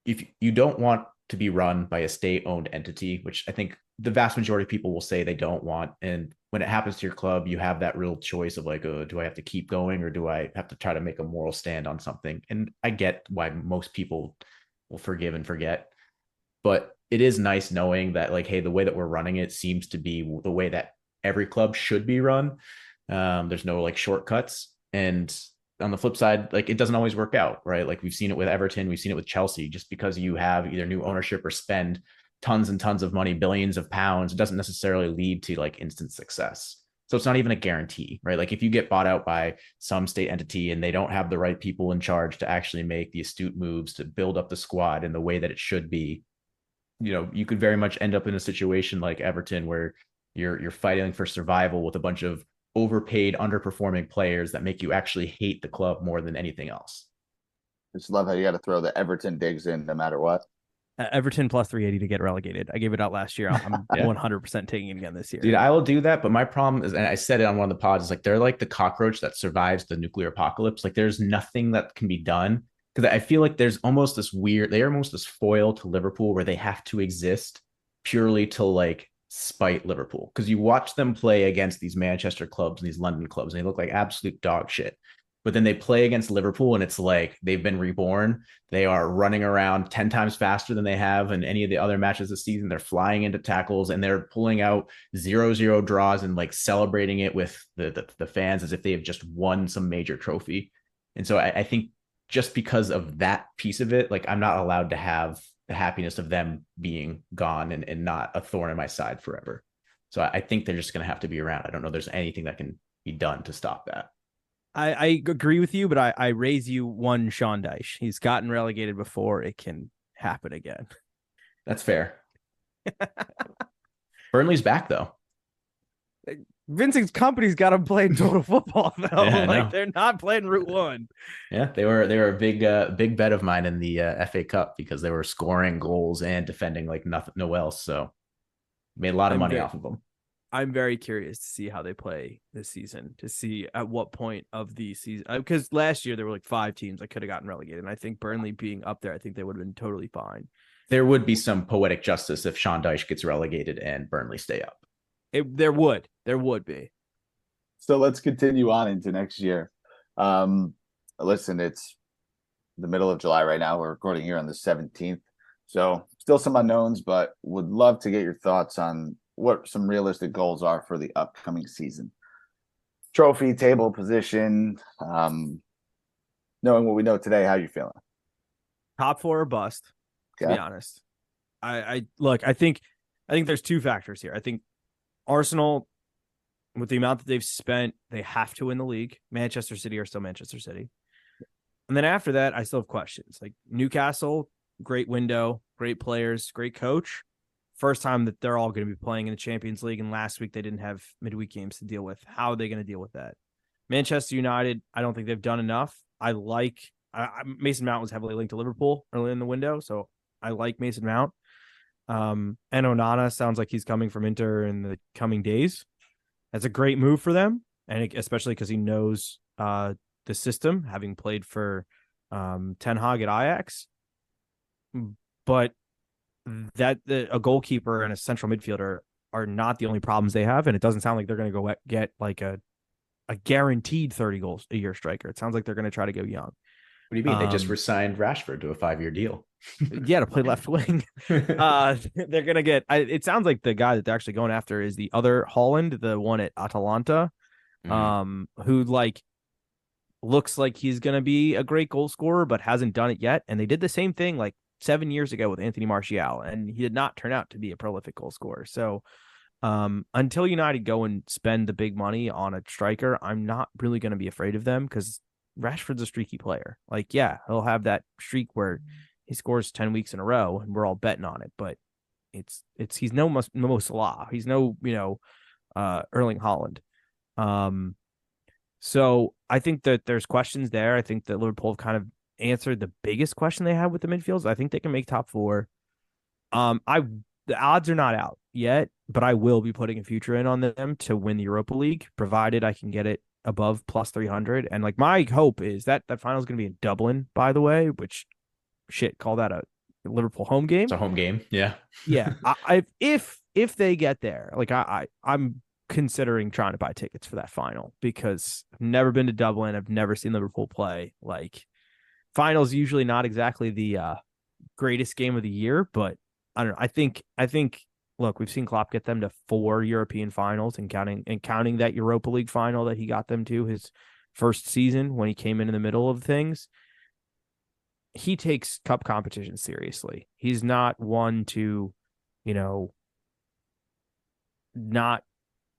if you don't want to be run by a state-owned entity, which I think the vast majority of people will say they don't want. And when it happens to your club, you have that real choice of like, do I have to keep going or do I have to try to make a moral stand on something? And I get why most people will forgive and forget, but it is nice knowing that like, hey, the way that we're running it seems to be the way that every club should be run. There's no like shortcuts. And on the flip side, like it doesn't always work out, right? Like we've seen it with Everton, we've seen it with Chelsea. Just because you have either new ownership or spend tons and tons of money, billions of pounds, it doesn't necessarily lead to like instant success. So it's not even a guarantee, right? Like if you get bought out by some state entity and they don't have the right people in charge to actually make the astute moves to build up the squad in the way that it should be, you could very much end up in a situation like Everton where you're fighting for survival with a bunch of overpaid, underperforming players that make you actually hate the club more than anything else. Just love how you got to throw the Everton digs in no matter what. Everton plus 380 to get relegated. I gave it out last year. I'm 100% taking it again this year. Dude, I will do that. But my problem is, and I said it on one of the pods, is like they're like the cockroach that survives the nuclear apocalypse. Like there's nothing that can be done because I feel like there's almost this they're almost this foil to Liverpool where they have to exist purely to like spite Liverpool. Because you watch them play against these Manchester clubs and these London clubs, and they look like absolute dog shit. But then they play against Liverpool and it's like they've been reborn. They are running around 10 times faster than they have in any of the other matches this season. They're flying into tackles and they're pulling out 0-0 draws and like celebrating it with the fans as if they have just won some major trophy. And so I think just because of that piece of it, like I'm not allowed to have the happiness of them being gone and not a thorn in my side forever. So I think they're just going to have to be around. I don't know if there's anything that can be done to stop that. I agree with you, but I raise you one Sean Dyche. He's gotten relegated before. It can happen again. That's fair. Burnley's back, though. Vincent's company's got them playing total football, though. Yeah, like they're not playing Route 1. Yeah, they were a big bet of mine in the FA Cup because they were scoring goals and defending like nothing, no else. So made a lot of money off of them. I'm very curious to see how they play this season, to see at what point of the season, because last year there were like 5 teams that could have gotten relegated. And I think Burnley being up there, I think they would have been totally fine. There would be some poetic justice if Sean Dyche gets relegated and Burnley stay up. There would be. So let's continue on into next year. Listen, it's the middle of July right now. We're recording here on the 17th. So still some unknowns, but would love to get your thoughts on what some realistic goals are for the upcoming season. Trophy, table position, knowing what we know today, how you feeling? Top 4 or bust, to be honest. I think there's 2 factors here. I think Arsenal, with the amount that they've spent, they have to win the league. Manchester City are still Manchester City. And then after that, I still have questions. Like Newcastle, great window, great players, great coach. First time that they're all going to be playing in the Champions League, and last week they didn't have midweek games to deal with. How are they going to deal with that? Manchester United, I don't think they've done enough. Mason Mount was heavily linked to Liverpool early in the window, so I like Mason Mount. And Onana sounds like he's coming from Inter in the coming days. That's a great move for them, and especially because he knows the system, having played for Ten Hag at Ajax. But a goalkeeper and a central midfielder are not the only problems they have, and it doesn't sound like they're going to go get like a guaranteed 30 goals a year striker. It sounds like they're going to try to go young. What do you mean? They just re-signed Rashford to a 5-year deal. Yeah, to play left wing. They're going to get. It sounds like the guy that they're actually going after is the other Holland, the one at Atalanta, who like looks like he's going to be a great goal scorer, but hasn't done it yet. And they did the same thing like 7 years ago with Anthony Martial, and he did not turn out to be a prolific goal scorer. So until United go and spend the big money on a striker, I'm not really going to be afraid of them because Rashford's a streaky player. Like, yeah, he'll have that streak where he scores 10 weeks in a row and we're all betting on it, but he's no Mo Salah. He's no, Erling Haaland. So I think that there's questions there. I think that Liverpool have kind of answered the biggest question they have with the midfields. I think they can make top 4. The odds are not out yet, but I will be putting a future in on them to win the Europa League, provided I can get it above plus 300. And like my hope is that final is going to be in Dublin, by the way, which call that a Liverpool home game. It's a home game. Yeah. Yeah. If they get there, like I'm considering trying to buy tickets for that final because I've never been to Dublin. I've never seen Liverpool play. Like, finals usually not exactly the greatest game of the year, but I don't know. I think look, we've seen Klopp get them to 4 European finals and counting that Europa League final that he got them to his first season when he came in the middle of things. He takes cup competition seriously. He's not one to, not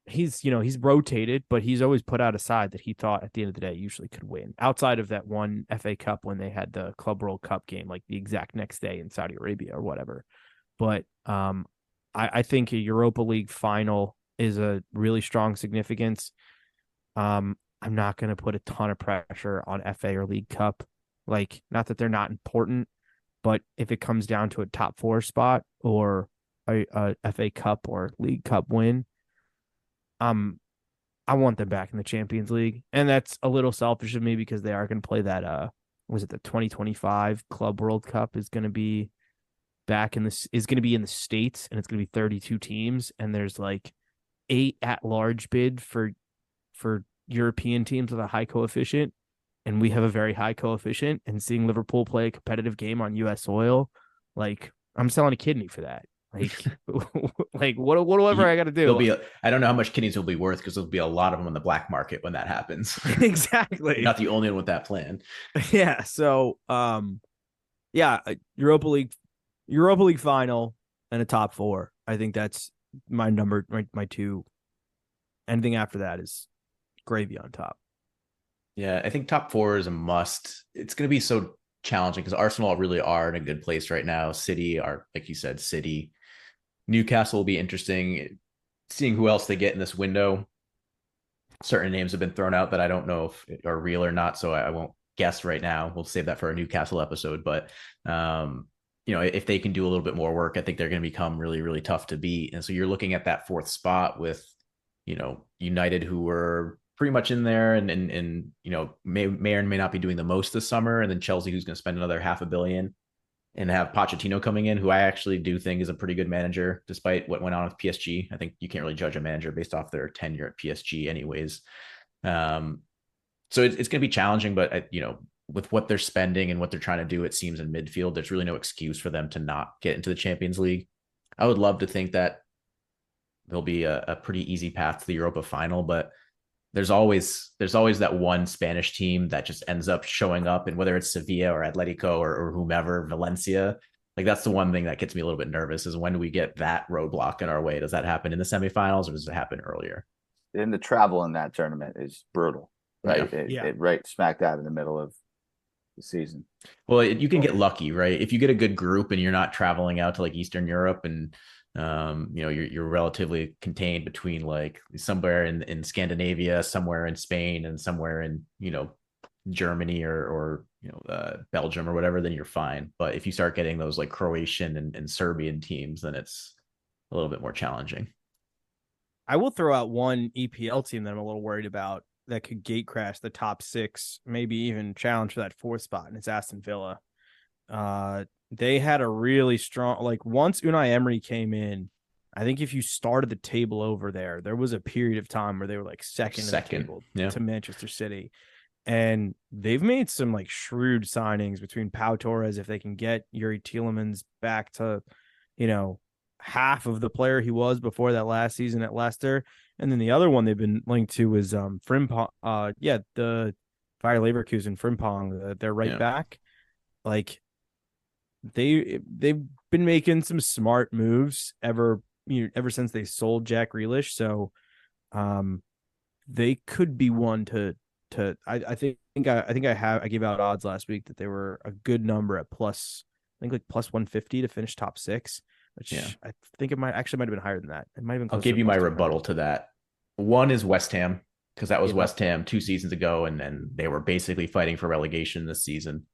he's rotated, but he's always put out a side that he thought at the end of the day usually could win. Outside of that one FA Cup when they had the Club World Cup game, like the exact next day in Saudi Arabia or whatever. But I think a Europa League final is a really strong significance. I'm not going to put a ton of pressure on FA or League Cup. Like, not that they're not important, but if it comes down to a top 4 spot or a FA Cup or League Cup win, I want them back in the Champions League. And that's a little selfish of me because they are going to play that was it the 2025 Club World Cup is going to be back in this is going to be in the States, and it's going to be 32 teams, and there's like 8 at-large bid for European teams with a high coefficient, and we have a very high coefficient, and seeing Liverpool play a competitive game on US soil, like, I'm selling a kidney for that. Like, like whatever I got to do. I don't know how much kidneys will be worth because there'll be a lot of them on the black market when that happens. Exactly. You're not the only one with that plan. Yeah. So, yeah, Europa League final and a top 4. I think that's my number, my 2. Anything after that is gravy on top. Yeah, I think top 4 is a must. It's going to be so challenging because Arsenal really are in a good place right now. City are, like you said, City. Newcastle will be interesting. Seeing who else they get in this window. Certain names have been thrown out that I don't know if are real or not, so I won't guess right now. We'll save that for a Newcastle episode. But if they can do a little bit more work, I think they're going to become really, really tough to beat. And so you're looking at that 4th spot with, United, who were pretty much in there and may or may not be doing the most this summer. And then Chelsea, who's going to spend another $500 million, and have Pochettino coming in, who I actually do think is a pretty good manager, despite what went on with PSG. I think you can't really judge a manager based off their tenure at PSG anyways. So it's going to be challenging, but with what they're spending and what they're trying to do, it seems in midfield, there's really no excuse for them to not get into the Champions League. I would love to think that there'll be a pretty easy path to the Europa final, but there's always that one Spanish team that just ends up showing up, and whether it's Sevilla or Atletico or whomever, Valencia, like that's the one thing that gets me a little bit nervous is when do we get that roadblock in our way? Does that happen in the semifinals or does it happen earlier? And the travel in that tournament is brutal, right? Yeah. It right smack dab in the middle of the season. Well, you can get lucky, right? If you get a good group and you're not traveling out to like Eastern Europe and you're relatively contained between like somewhere in Scandinavia, somewhere in Spain, and somewhere in Germany or Belgium or whatever, then you're fine. But if you start getting those like Croatian and Serbian teams, then it's a little bit more challenging. I will throw out one EPL team that I'm a little worried about that could gate crash the top 6, maybe even challenge for that 4th spot, and it's Aston Villa. They had a really strong, like, once Unai Emery came in, I think if you started the table over there was a period of time where they were like second in the table to Manchester City. And they've made some like shrewd signings between Pau Torres, if they can get Yuri Tielemans back to, half of the player he was before that last season at Leicester. And then the other one they've been linked to is Frimpong, the Bayer Leverkusen Frimpong, their right back. Like, they've been making some smart moves ever since they sold Jack Grealish. So they could be one to I gave out odds last week that they were a good number at plus, I think, like plus 150 to finish top 6, which I think it might have been higher than that. It might have been. I'll give you my rebuttal to that. One is West Ham, because that was West Ham 2 seasons ago, and they were basically fighting for relegation this season.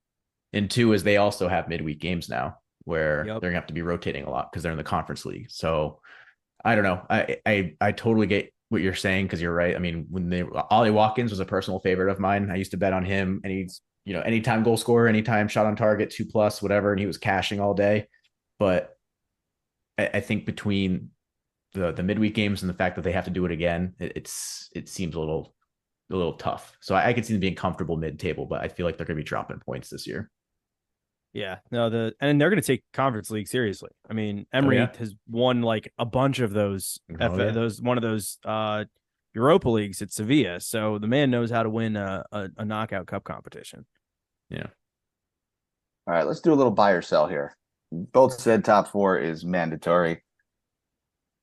And 2 is they also have midweek games now where they're gonna have to be rotating a lot because they're in the Conference League. So I don't know. I totally get what you're saying, because you're right. I mean, Ollie Watkins was a personal favorite of mine. I used to bet on him, and he's anytime goal scorer, anytime shot on target, 2+, whatever, and he was cashing all day. But I think between the midweek games and the fact that they have to do it again, it seems a little tough. So I could see them being comfortable mid-table, but I feel like they're going to be dropping points this year. Yeah, no, and they're going to take Conference League seriously. I mean, Emery has won like a bunch of those, one of those Europa Leagues at Sevilla. So the man knows how to win a knockout cup competition. Yeah. All right, let's do a little buy or sell here. Both said top 4 is mandatory.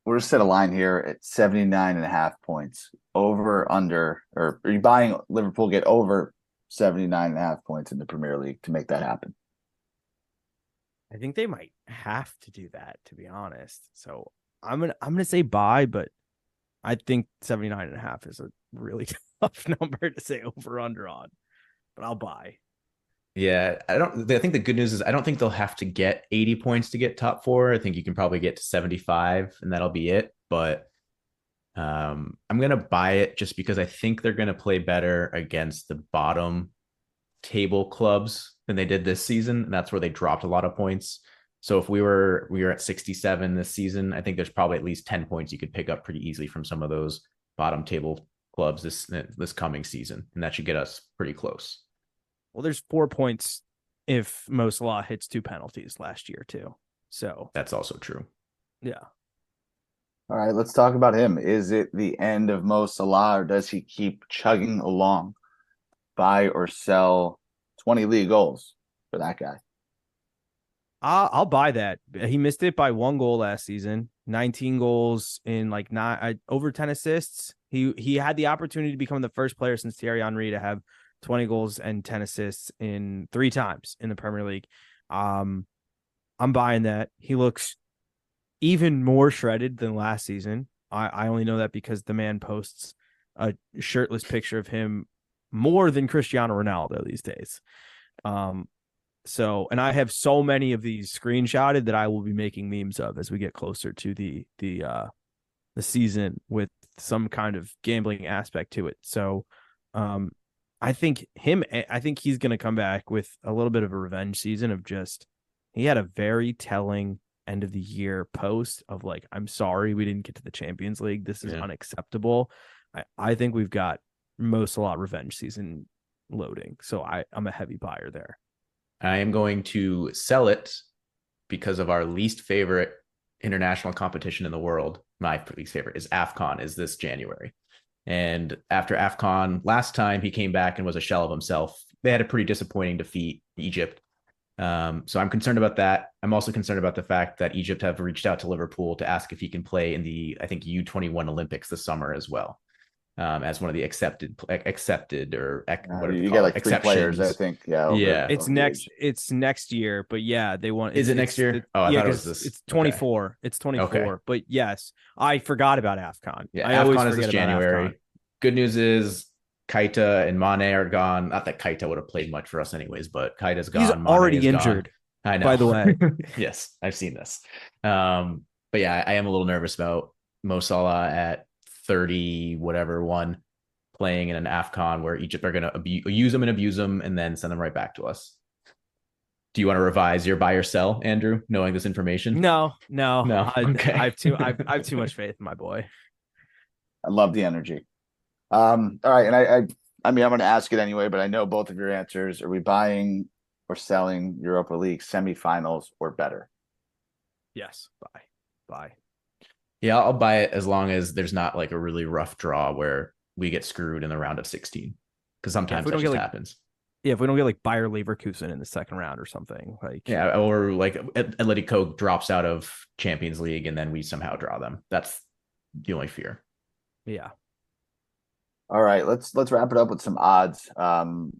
we're just set a line here at 79.5 points. Over, under, or are you buying Liverpool get over 79.5 points in the Premier League to make that happen? I think they might have to do that, to be honest. So I'm gonna say buy, but I think 79.5 is a really tough number to say over under on. But I'll buy. Yeah, I think the good news is I don't think they'll have to get 80 points to get top four. I think you can probably get to 75 and that'll be it. But I'm gonna buy it just because I think they're gonna play better against the bottom table clubs than they did this season, and that's where they dropped a lot of points. So if we were at 67 this season, I think there's probably at least 10 points you could pick up pretty easily from some of those bottom table clubs this coming season, and that should get us pretty close. Well, there's 4 points if Mo Salah hits 2 penalties last year too. So that's also true. Yeah. All right, let's talk about him. Is it the end of Mo Salah, or does he keep chugging along? Buy or sell 20 league goals for that guy? I'll buy that. He missed it by 1 goal last season. 19 goals in like over 10 assists. He had the opportunity to become the first player since Thierry Henry to have 20 goals and 10 assists in 3 times in the Premier League. I'm buying that. He looks even more shredded than last season. I only know that because the man posts a shirtless picture of him more than Cristiano Ronaldo these days. And I have so many of these screenshotted that I will be making memes of as we get closer to the season with some kind of gambling aspect to it. So I think he's going to come back with a little bit of a revenge season of just, he had a very telling end of the year post of like, I'm sorry we didn't get to the Champions League. This is unacceptable. I think we've got most a lot revenge season loading. So I'm a heavy buyer there. I am going to sell it because of our least favorite international competition in the world. My least favorite is AFCON, is this January. And after AFCON last time, he came back and was a shell of himself. They had a pretty disappointing defeat, Egypt. So I'm concerned about that. I'm also concerned about the fact that Egypt have reached out to Liverpool to ask if he can play in the, I think, U21 Olympics this summer as well. As one of the accepted or you get like exceptions. 3 players, I think. Yeah. It's next year, but yeah, they want. Is it next year? I thought it was this. It's 24. Okay. It's 24. Okay. But yes, I forgot about AFCON. Yeah, AFCON is this January. Good news is Keita and Mane are gone. Not that Keita would have played much for us anyways, but Keita's gone. He's already injured. Gone. I know. By the way, yes, I've seen this. But yeah, I am a little nervous about Mo Salah at 30 whatever one playing in an AFCON where Egypt are going to use them and abuse them and then send them right back to us. Do you want to revise your buy or sell, Andrew, knowing this information? No. Okay. I have too much faith in my boy. I love the energy. All right, and I mean I'm going to ask it anyway, but I know both of your answers. Are we buying or selling Europa League semifinals or better? Yes, buy. Yeah, I'll buy it as long as there's not like a really rough draw where we get screwed in the round of 16. Because sometimes that just happens. Yeah, if we don't get like Bayer Leverkusen in the second round or something. Yeah, or like Atletico drops out of Champions League and then we somehow draw them. That's the only fear. Yeah. All right, let's wrap it up with some odds.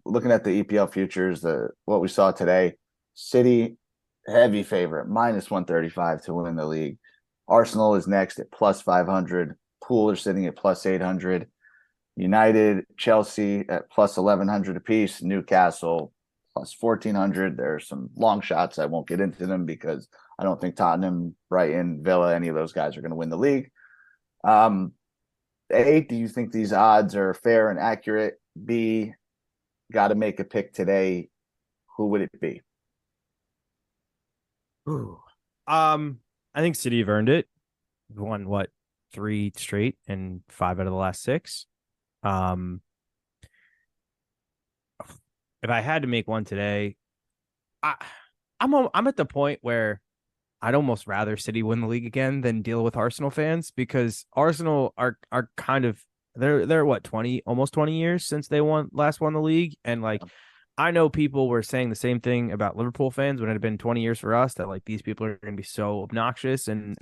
Looking at the EPL futures, what we saw today, City heavy favorite, -135 to win the league. Arsenal is next at +500. Pool are sitting at +800. United, Chelsea at +1100 apiece. Newcastle +1400. There are some long shots. I won't get into them because I don't think Tottenham, Brighton, Villa, any of those guys are going to win the league. A, do you think these odds are fair and accurate? B, got to make a pick today. Who would it be? Ooh. I think City have earned it. Won 3 straight and 5 out of the last 6. If I had to make one today, I'm at the point where I'd almost rather City win the league again than deal with Arsenal fans, because Arsenal are kind of they're what, 20 almost 20 years since they last won the league, and like I know people were saying the same thing about Liverpool fans when it had been 20 years for us, that like these people are going to be so obnoxious and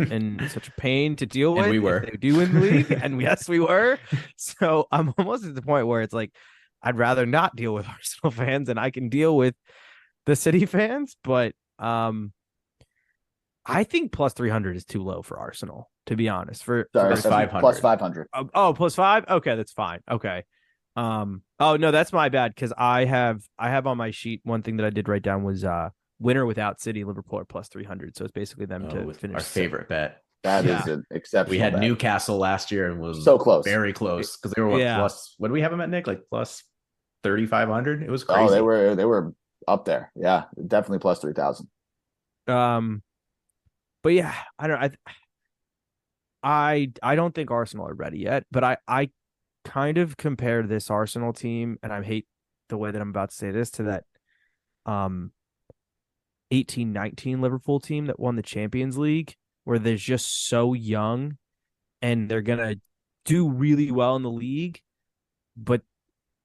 such a pain to deal And with we if were. they do win the league. And yes, we were. So I'm almost at the point where it's like, I'd rather not deal with Arsenal fans and I can deal with the City fans. But I think plus 300 is too low for Arsenal, to be honest. Plus 500. Plus 500. Oh, plus 5. Okay, that's fine. Okay. Oh no, that's my bad, because I have on my sheet, one thing that I did write down was winner without City, Liverpool are plus 300. So it's basically them to finish our favorite bet. That is an exceptional. We had bet. Newcastle last year and was so close, very close, because they were plus. What do we have them at, Nick? Like plus 3,500. It was crazy. Oh, they were up there. Yeah, definitely plus 3,000. But yeah, I don't think Arsenal are ready yet. But I kind of compare this Arsenal team, and I hate the way that I'm about to say this, to that 18-19 Liverpool team that won the Champions League, where they're just so young and they're going to do really well in the league, but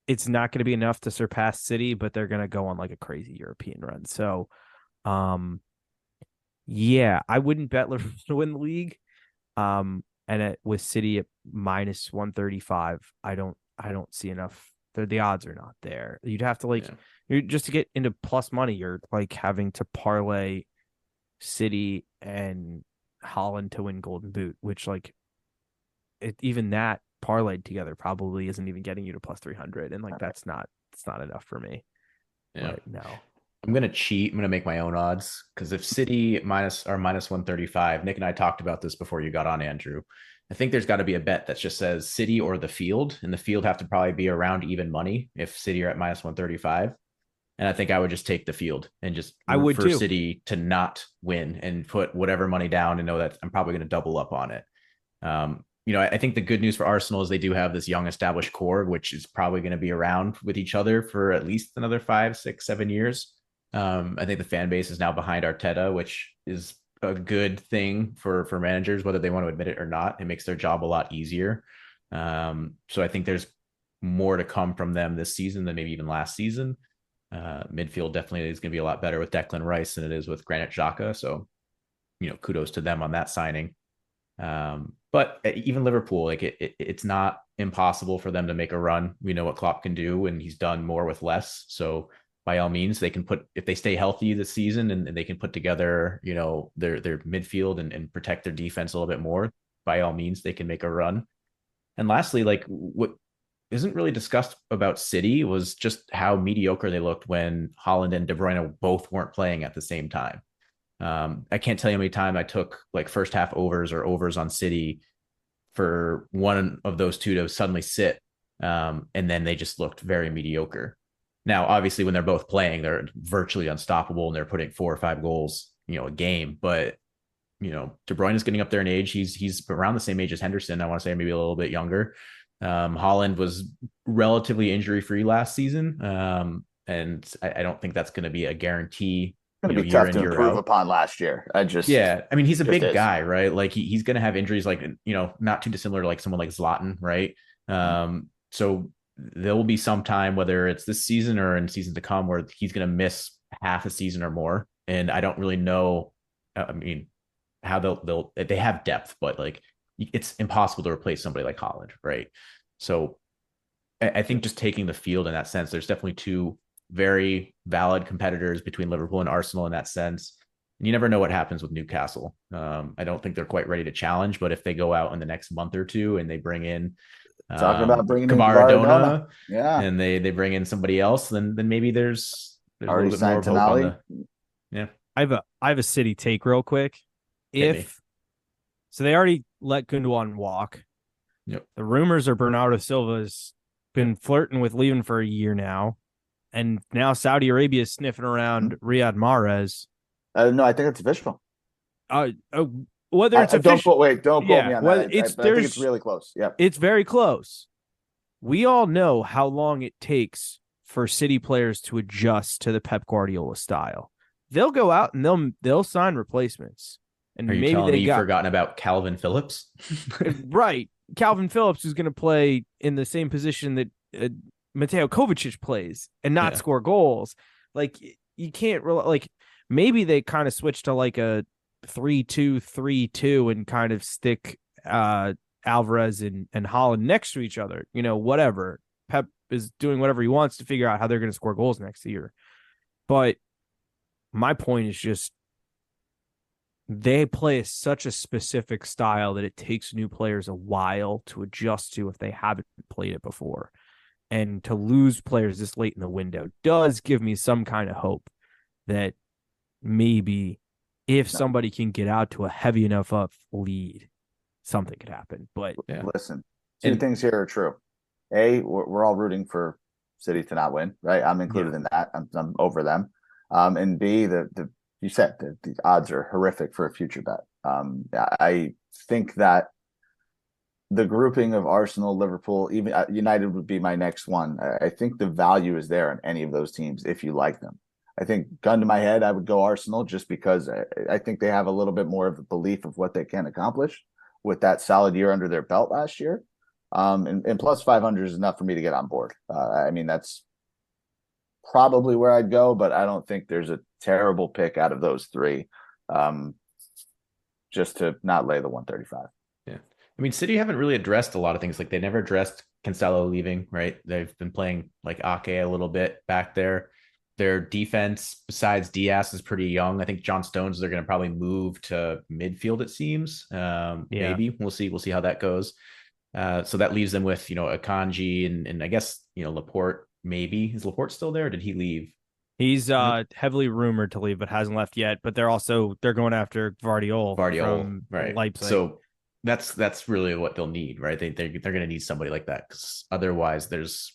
it's not going to be enough to surpass City, but they're going to go on like a crazy European run. So, yeah, I wouldn't bet Liverpool to win the league. And with City at minus 135, I don't see enough. The odds are not there. You'd have to you're just to get into plus money, you're like having to parlay City and Haaland to win Golden Boot, which even that parlayed together probably isn't even getting you to plus 300, and it's not enough for me. Yeah, but no. I'm gonna cheat. I'm gonna make my own odds, because if City minus 135, Nick and I talked about this before you got on, Andrew. I think there's got to be a bet that just says City or the field, and the field have to probably be around even money if City are at minus 135. And I think I would just take the field and just root for City to not win and put whatever money down and know that I'm probably going to double up on it. I think the good news for Arsenal is they do have this young established core, which is probably going to be around with each other for at least another 5, 6, 7 years. I think the fan base is now behind Arteta, which is a good thing for managers, whether they want to admit it or not. It makes their job a lot easier. So I think there's more to come from them this season than maybe even last season. Midfield definitely is going to be a lot better with Declan Rice than it is with Granit Xhaka. So, kudos to them on that signing. But even Liverpool, it's not impossible for them to make a run. We know what Klopp can do, and he's done more with less. So by all means, they can if they stay healthy this season and they can put together, their midfield and protect their defense a little bit more, by all means, they can make a run. And lastly, what isn't really discussed about City was just how mediocre they looked when Haaland and De Bruyne both weren't playing at the same time. I can't tell you how many times I took first half overs or overs on City for one of those two to suddenly sit. And then they just looked very mediocre. Now, obviously, when they're both playing, they're virtually unstoppable and they're putting 4 or 5 goals, a game. But, De Bruyne is getting up there in age. He's around the same age as Henderson. I want to say maybe a little bit younger. Haaland was relatively injury-free last season. And I don't think that's going to be a guarantee. It's going to be tough to improve upon last year. He's a big guy, right? He's going to have injuries, not too dissimilar to someone like Zlatan, right? So there will be some time, whether it's this season or in seasons to come, where he's going to miss half a season or more. And I don't really know. How they have depth, but it's impossible to replace somebody like Haaland, right? So I think just taking the field in that sense, there's definitely two very valid competitors between Liverpool and Arsenal in that sense. And you never know what happens with Newcastle. I don't think they're quite ready to challenge, but if they go out in the next month or two and they bring in talking about bringing Kamaradona, and they bring in somebody else, then maybe there's a little bit more hope on the. I have a City take real quick. So they already let Gundogan walk. Yep. The rumors are Bernardo Silva's been flirting with leaving for a year now. And now Saudi Arabia is sniffing around Riyad Mahrez. No, I think it's official. Whether it's official. Don't quote me on that. I think it's really close. Yeah. It's very close. We all know how long it takes for City players to adjust to the Pep Guardiola style. They'll go out and they'll sign replacements. And are you maybe telling me you've forgotten about Calvin Phillips? Right. Calvin Phillips is going to play in the same position that Mateo Kovacic plays and not Yeah. score goals. Like you can't really like maybe they kind of switch to like a 3-2-3-2 and kind of stick Alvarez and Haaland next to each other. Whatever. Pep is doing whatever he wants to figure out how they're going to score goals next year. But my point is just they play such a specific style that it takes new players a while to adjust to if they haven't played it before. And to lose players this late in the window does give me some kind of hope that maybe if somebody can get out to a heavy enough up lead, something could happen. But listen, two things here are true. A, we're all rooting for City to not win, right? I'm included in that. I'm over them. And B, you said the odds are horrific for a future bet. I think that the grouping of Arsenal, Liverpool, even United would be my next one. I think the value is there in any of those teams if you like them. I think, gun to my head, I would go Arsenal just because I think they have a little bit more of a belief of what they can accomplish with that solid year under their belt last year. And plus 500 is enough for me to get on board. I mean, that's probably where I'd go, but I don't think there's a terrible pick out of those three just to not lay the 135. Yeah. I mean, City haven't really addressed a lot of things. Like they never addressed Cancelo leaving, right? They've been playing like Ake a little bit back there. Their defense, besides Diaz, is pretty young. I think John Stones, they're going to probably move to midfield, it seems. Maybe we'll see. We'll see how that goes. So that leaves them with, Akanji and I guess, Laporte, maybe. Is Laporte still there or did he leave? He's heavily rumored to leave, but hasn't left yet. But they're going after Vardiol from right. Leipzig. So that's really what they'll need, right? They're going to need somebody like that because otherwise there's,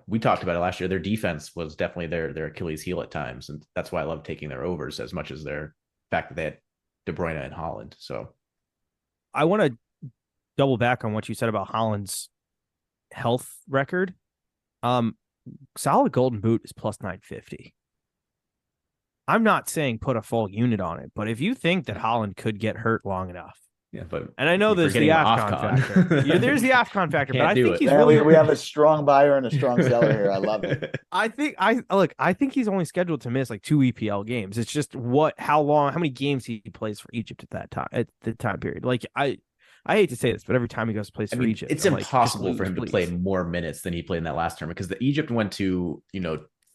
we talked about it last year. Their defense was definitely their Achilles heel at times. And that's why I love taking their overs as much as their fact that they had De Bruyne and Haaland. So I want to double back on what you said about Haaland's health record. Solid golden boot is plus 950. I'm not saying put a full unit on it, but if you think that Haaland could get hurt long enough, and I know there's the AFCON factor. There's the AFCON factor, but I think he's really. We have a strong buyer and a strong seller here. I love it. I think he's only scheduled to miss like 2 EPL games. It's just how many games he plays for Egypt at the time period. Like I hate to say this, but every time he goes plays for Egypt, it's impossible for him to play more minutes than he played in that last tournament because the Egypt went to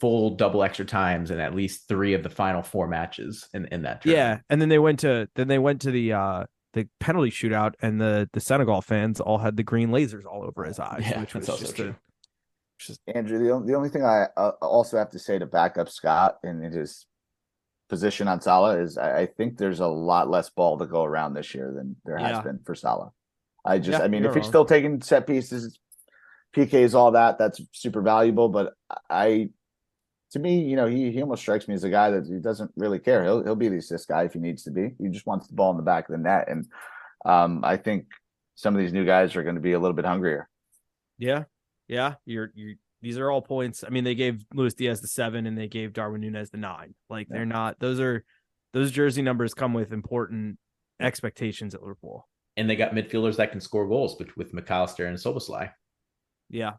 full double extra times in at least 3 of the final 4 matches in that tournament. Yeah, and then they went to the penalty shootout, and the Senegal fans all had the green lasers all over his eyes, which was just true. Andrew, the only thing I also have to say to back up Scott in his position on Salah is I think there's a lot less ball to go around this year than there has been for Salah. If he's still taking set pieces, PKs, all that's super valuable. But to me, he almost strikes me as a guy that he doesn't really care. He'll be the assist guy if he needs to be. He just wants the ball in the back of the net. And I think some of these new guys are going to be a little bit hungrier. Yeah. These are all points. I mean, they gave Luis Diaz the 7 and they gave Darwin Núñez the 9. Like they're not, those jersey numbers come with important expectations at Liverpool. And they got midfielders that can score goals with McAllister and Szoboszlai. Yeah.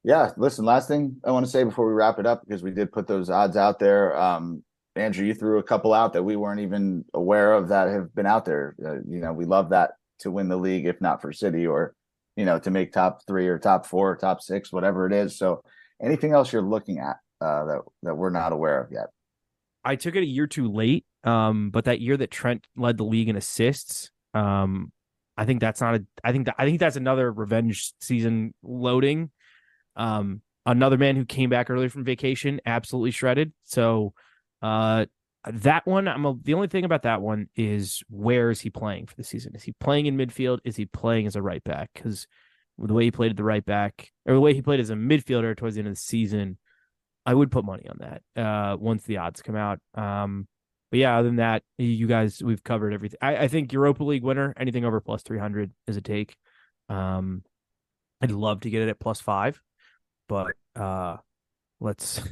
Yeah. Listen, last thing I want to say before we wrap it up, because we did put those odds out there. Andrew, you threw a couple out that we weren't even aware of that have been out there. We love that to win the league, if not for City or, to make top 3 or top 4 or top 6, whatever it is. So anything else you're looking at that we're not aware of yet? I took it a year too late. But that year that Trent led the league in assists, I think that's another revenge season loading. Another man who came back early from vacation, absolutely shredded. So that one, the only thing about that one is where is he playing for the season? Is he playing in midfield? Is he playing as a right back? Because the way he played at the right back, or the way he played as a midfielder towards the end of the season, I would put money on that once the odds come out. But yeah, other than that, you guys, we've covered everything. I think Europa League winner, anything over plus 300 is a take. I'd love to get it at plus 5, but let's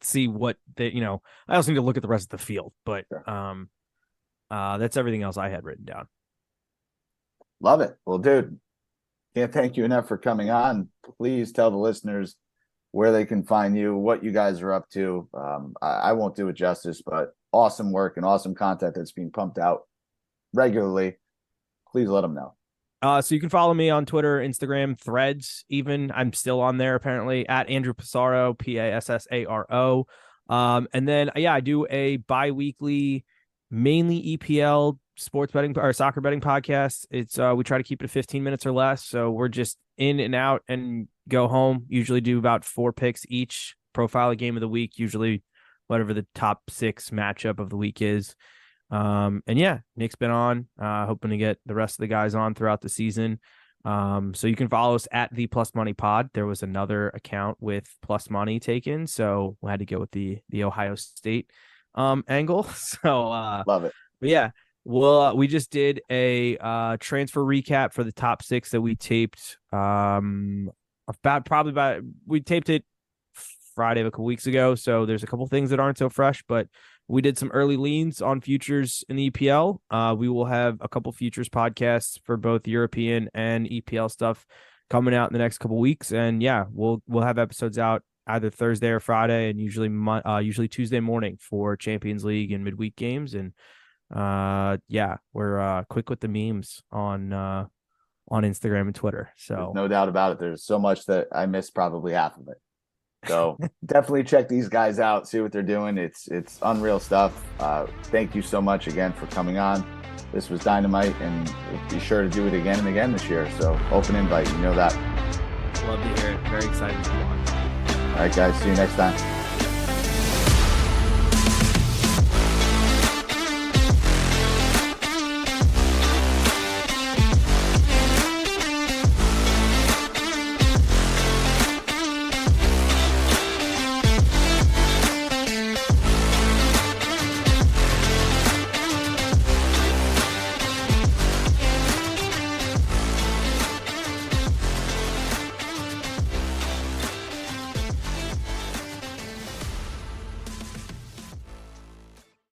see what I also need to look at the rest of the field, but that's everything else I had written down. Love it. Well, dude, can't thank you enough for coming on. Please tell the listeners where they can find you, what you guys are up to. I won't do it justice, but awesome work and awesome content that's being pumped out regularly. Please let them know. So you can follow me on Twitter, Instagram, Threads. Even I'm still on there apparently at Andrew Passaro, Passaro. And then I do a bi-weekly, mainly EPL sports betting or soccer betting podcast. It's we try to keep it 15 minutes or less, so we're just in and out and go home. Usually do about 4 picks each, profile a game of the week, usually whatever the top 6 matchup of the week is. And Nick's been on, hoping to get the rest of the guys on throughout the season. So you can follow us at the Plus Money Pod. There was another account with Plus Money taken, so we had to go with the Ohio State angle. So love it. But yeah, well, we just did a transfer recap for the top 6 that we taped. We taped it Friday of a couple weeks ago, so there's a couple things that aren't so fresh, but we did some early leans on futures in the EPL. We will have a couple futures podcasts for both European and EPL stuff coming out in the next couple weeks, and we'll have episodes out either Thursday or Friday, and usually Tuesday morning for Champions League and midweek games. And we're quick with the memes on Instagram and Twitter. So there's no doubt about it. There's so much that I missed probably half of it. So definitely check these guys out, see what they're doing. It's unreal stuff. Thank you so much again for coming on. This was dynamite, and be sure to do it again and again this year. So open invite, you know that. Love to hear it. Very excited to be on. All right, guys. See you next time.